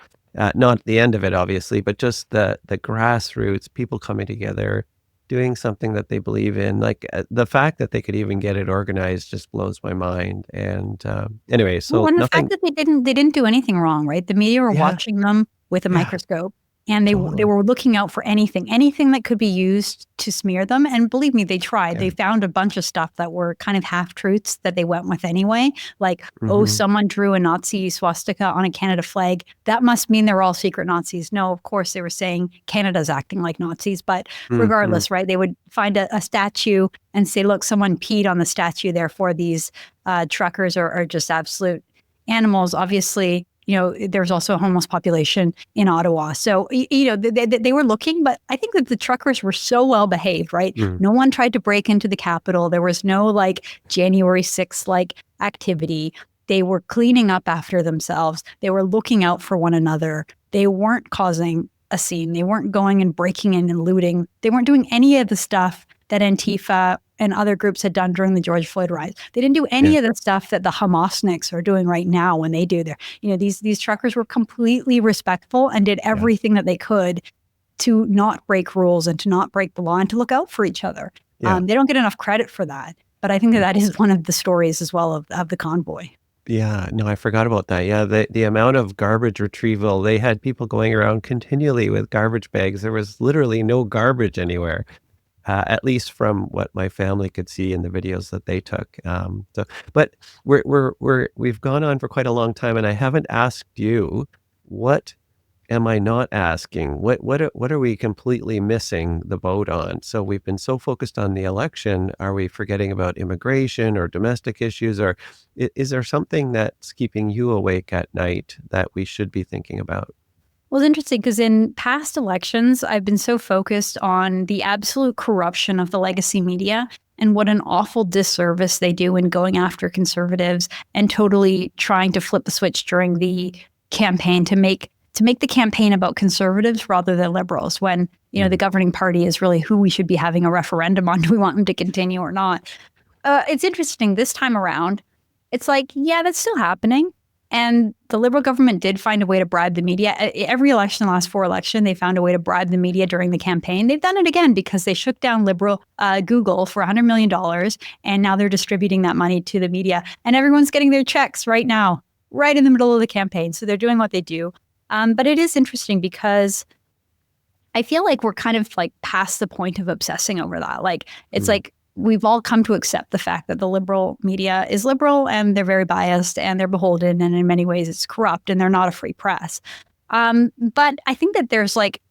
Not the end of it, obviously, but just the grassroots, people coming together, doing something that they believe in. Like the fact that they could even get it organized just blows my mind. And anyway, Well, so and the fact nothing. that they didn't do anything wrong, right? The media were Yeah, watching them with a yeah, microscope, and they totally. were looking out for anything that could be used to smear them. And believe me, they tried. Yeah. They found a bunch of stuff that were kind of half truths that they went with anyway. Like, oh, Hmm. someone drew a Nazi swastika on a Canada flag. That must mean they're all secret Nazis. No, of course they were saying Canada's acting like Nazis, but Hmm. regardless, right? They would find a statue and say, look, someone peed on the statue, therefore these truckers are just absolute animals. Obviously, there's also a homeless population in Ottawa. So, they were looking, but I think that the truckers were so well behaved, right? Mm. No one tried to break into the Capitol. There was no like January 6th like activity. They were cleaning up after themselves. They were looking out for one another. They weren't causing a scene. They weren't going and breaking in and looting. They weren't doing any of the stuff that Antifa and other groups had done during the George Floyd riots. They didn't do Yeah. any of the stuff that the Hamasniks are doing right now when they do their, these truckers were completely respectful and did Yeah. everything that they could to not break rules and to not break the law and to look out for each other. Yeah. They don't get enough credit for that, but I think that is one of the stories as well of the convoy. Yeah, no, I forgot about that. Yeah, the amount of garbage retrieval, they had people going around continually with garbage bags. There was literally no garbage anywhere, at least from what my family could see in the videos that they took. But we've gone on for quite a long time, and I haven't asked you, what am I not asking? What are we completely missing the boat on? So we've been so focused on the election. Are we forgetting about immigration or domestic issues, or is there something that's keeping you awake at night that we should be thinking about? Well, it's interesting because in past elections, I've been so focused on the absolute corruption of the legacy media and what an awful disservice they do in going after conservatives and totally trying to flip the switch during the campaign to make the campaign about conservatives rather than liberals when the Mm. governing party is really who we should be having a referendum on. Do we want them to continue or not? It's interesting this time around. It's like, yeah, that's still happening. And the Liberal government did find a way to bribe the media. Every election, the last 4 elections, they found a way to bribe the media during the campaign. They've done it again because they shook down Liberal Google for $100 million. And now they're distributing that money to the media. And everyone's getting their checks right now, right in the middle of the campaign. So they're doing what they do. But it is interesting because I feel like we're kind of like past the point of obsessing over that. Like, it's Mm. like we've all come to accept the fact that the liberal media is liberal and they're very biased and they're beholden. And in many ways, it's corrupt and they're not a free press. But I think that there's like,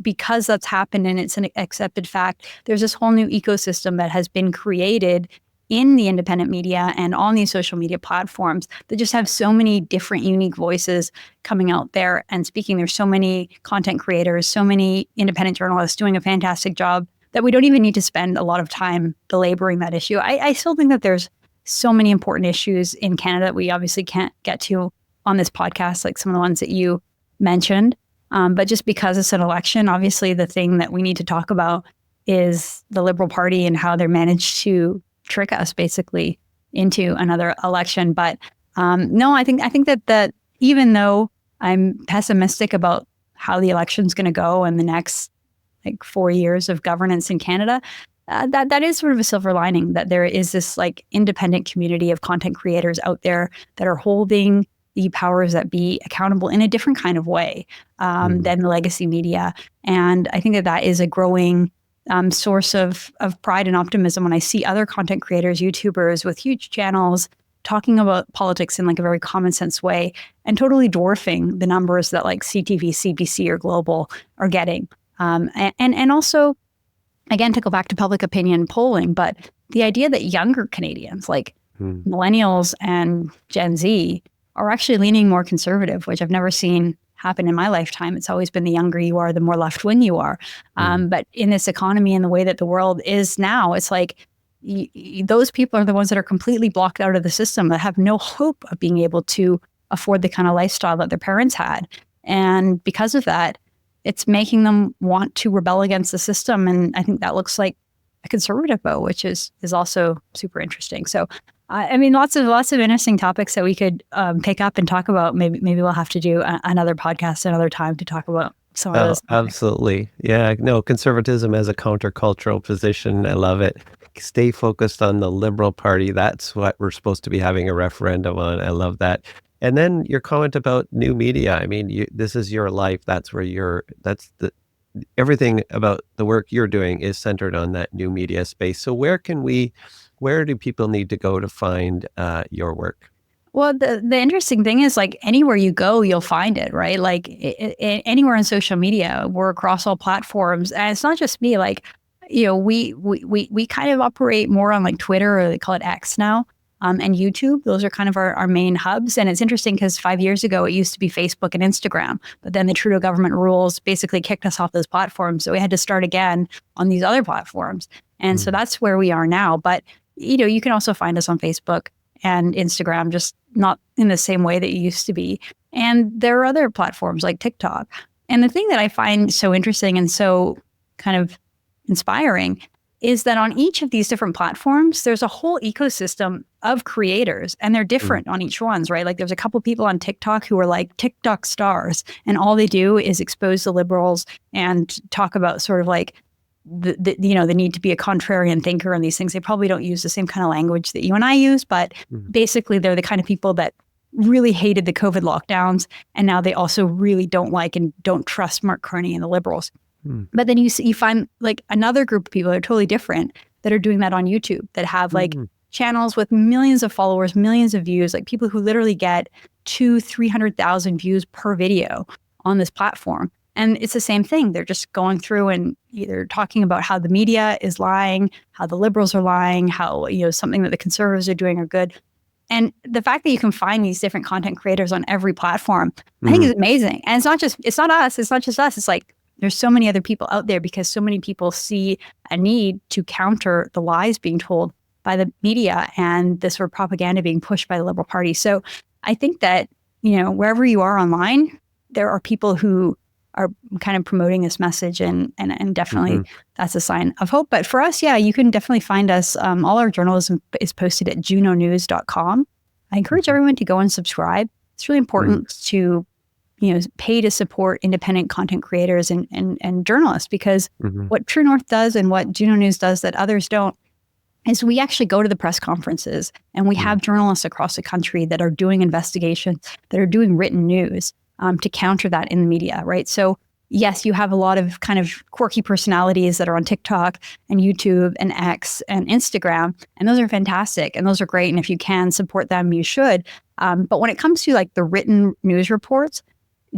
because that's happened and it's an accepted fact, there's this whole new ecosystem that has been created in the independent media and on these social media platforms that just have so many different unique voices coming out there and speaking. There's so many content creators, so many independent journalists doing a fantastic job that we don't even need to spend a lot of time belaboring that issue. I still think that there's so many important issues in Canada that we obviously can't get to on this podcast, like some of the ones that you mentioned. But just because it's an election, obviously the thing that we need to talk about is the Liberal Party and how they're managed to trick us basically into another election. But no, I think that even though I'm pessimistic about how the election's going to go in the next like 4 years of governance in Canada, that is sort of a silver lining that there is this like independent community of content creators out there that are holding the powers that be accountable in a different kind of way Mm. than the legacy media. And I think that is a growing source of pride and optimism when I see other content creators, YouTubers with huge channels talking about politics in like a very common sense way and totally dwarfing the numbers that like CTV, CBC, or Global are getting. And also, again, to go back to public opinion polling, but the idea that younger Canadians, like Mm. millennials and Gen Z, are actually leaning more conservative, which I've never seen happen in my lifetime. It's always been the younger you are, the more left wing you are. Mm. But in this economy and the way that the world is now, it's like those people are the ones that are completely blocked out of the system, that have no hope of being able to afford the kind of lifestyle that their parents had. And because of that, it's making them want to rebel against the system. And I think that looks like a conservative vote, which is also super interesting. So, I mean, lots of interesting topics that we could pick up and talk about. Maybe we'll have to do another podcast another time to talk about some of those topics. Absolutely. Yeah, no, conservatism as a countercultural position. I love it. Stay focused on the Liberal Party. That's what we're supposed to be having a referendum on. I love that. And then your comment about new media. I mean, this is your life. That's where everything about the work you're doing is centered on that new media space. So where do people need to go to find your work? Well, the interesting thing is, like, anywhere you go, you'll find it, right? Like anywhere on social media, we're across all platforms. And it's not just me. Like, you know, we kind of operate more on like Twitter, or they call it X now, and YouTube. Those are kind of our main hubs. And it's interesting because 5 years ago, it used to be Facebook and Instagram. But then the Trudeau government rules basically kicked us off those platforms. So we had to start again on these other platforms. And so that's where we are now. But, you know, you can also find us on Facebook and Instagram, just not in the same way that it used to be. And there are other platforms like TikTok. And the thing that I find so interesting and so kind of inspiring is that on each of these different platforms, there's a whole ecosystem of creators, and they're different on each ones, right? Like, there's a couple people on TikTok who are like TikTok stars, and all they do is expose the Liberals and talk about sort of like the need to be a contrarian thinker and these things. They probably don't use the same kind of language that you and I use, but basically they're the kind of people that really hated the COVID lockdowns, and now they also really don't like and don't trust Mark Carney and the Liberals. But then you find like another group of people that are totally different that are doing that on YouTube, that have like channels with millions of followers, millions of views, like people who literally get 200,000-300,000 views per video on this platform. And it's the same thing. They're just going through and either talking about how the media is lying, how the Liberals are lying, how, you know, something that the Conservatives are doing are good. And the fact that you can find these different content creators on every platform, I think is amazing. And it's not just us. It's like, there's so many other people out there because so many people see a need to counter the lies being told by the media and this sort of propaganda being pushed by the Liberal Party. So I think that, you know, wherever you are online, there are people who are kind of promoting this message, and definitely that's a sign of hope. But for us, yeah, you can definitely find us. All our journalism is posted at junonews.com. I encourage everyone to go and subscribe. It's really important to, you know, pay to support independent content creators and journalists, because what True North does and what Juno News does that others don't is we actually go to the press conferences and we have journalists across the country that are doing investigations, that are doing written news to counter that in the media, right? So yes, you have a lot of kind of quirky personalities that are on TikTok and YouTube and X and Instagram, and those are fantastic and those are great. And if you can support them, you should. But when it comes to like the written news reports,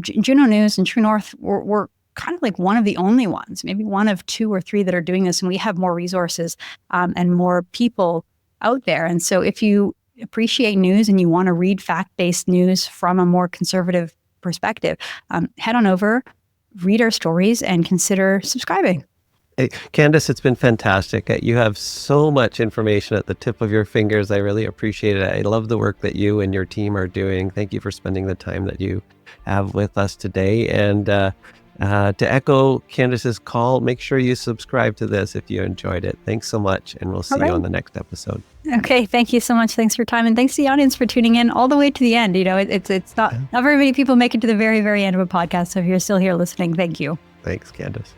Juno News and True North, we're kind of like one of the only ones, maybe one of 2 or 3 that are doing this. And we have more resources and more people out there. And so if you appreciate news and you want to read fact-based news from a more conservative perspective, head on over, read our stories, and consider subscribing. Hey, Candace, it's been fantastic. You have so much information at the tip of your fingers. I really appreciate it. I love the work that you and your team are doing. Thank you for spending the time that you have with us today. And to echo Candace's call, make sure you subscribe to this if you enjoyed it. Thanks so much, and we'll see you on the next episode. Okay, thank you so much. Thanks for your time, and thanks to the audience for tuning in all the way to the end. You know, it's not very many people make it to the very, very end of a podcast. So if you're still here listening, thank you. Thanks, Candace.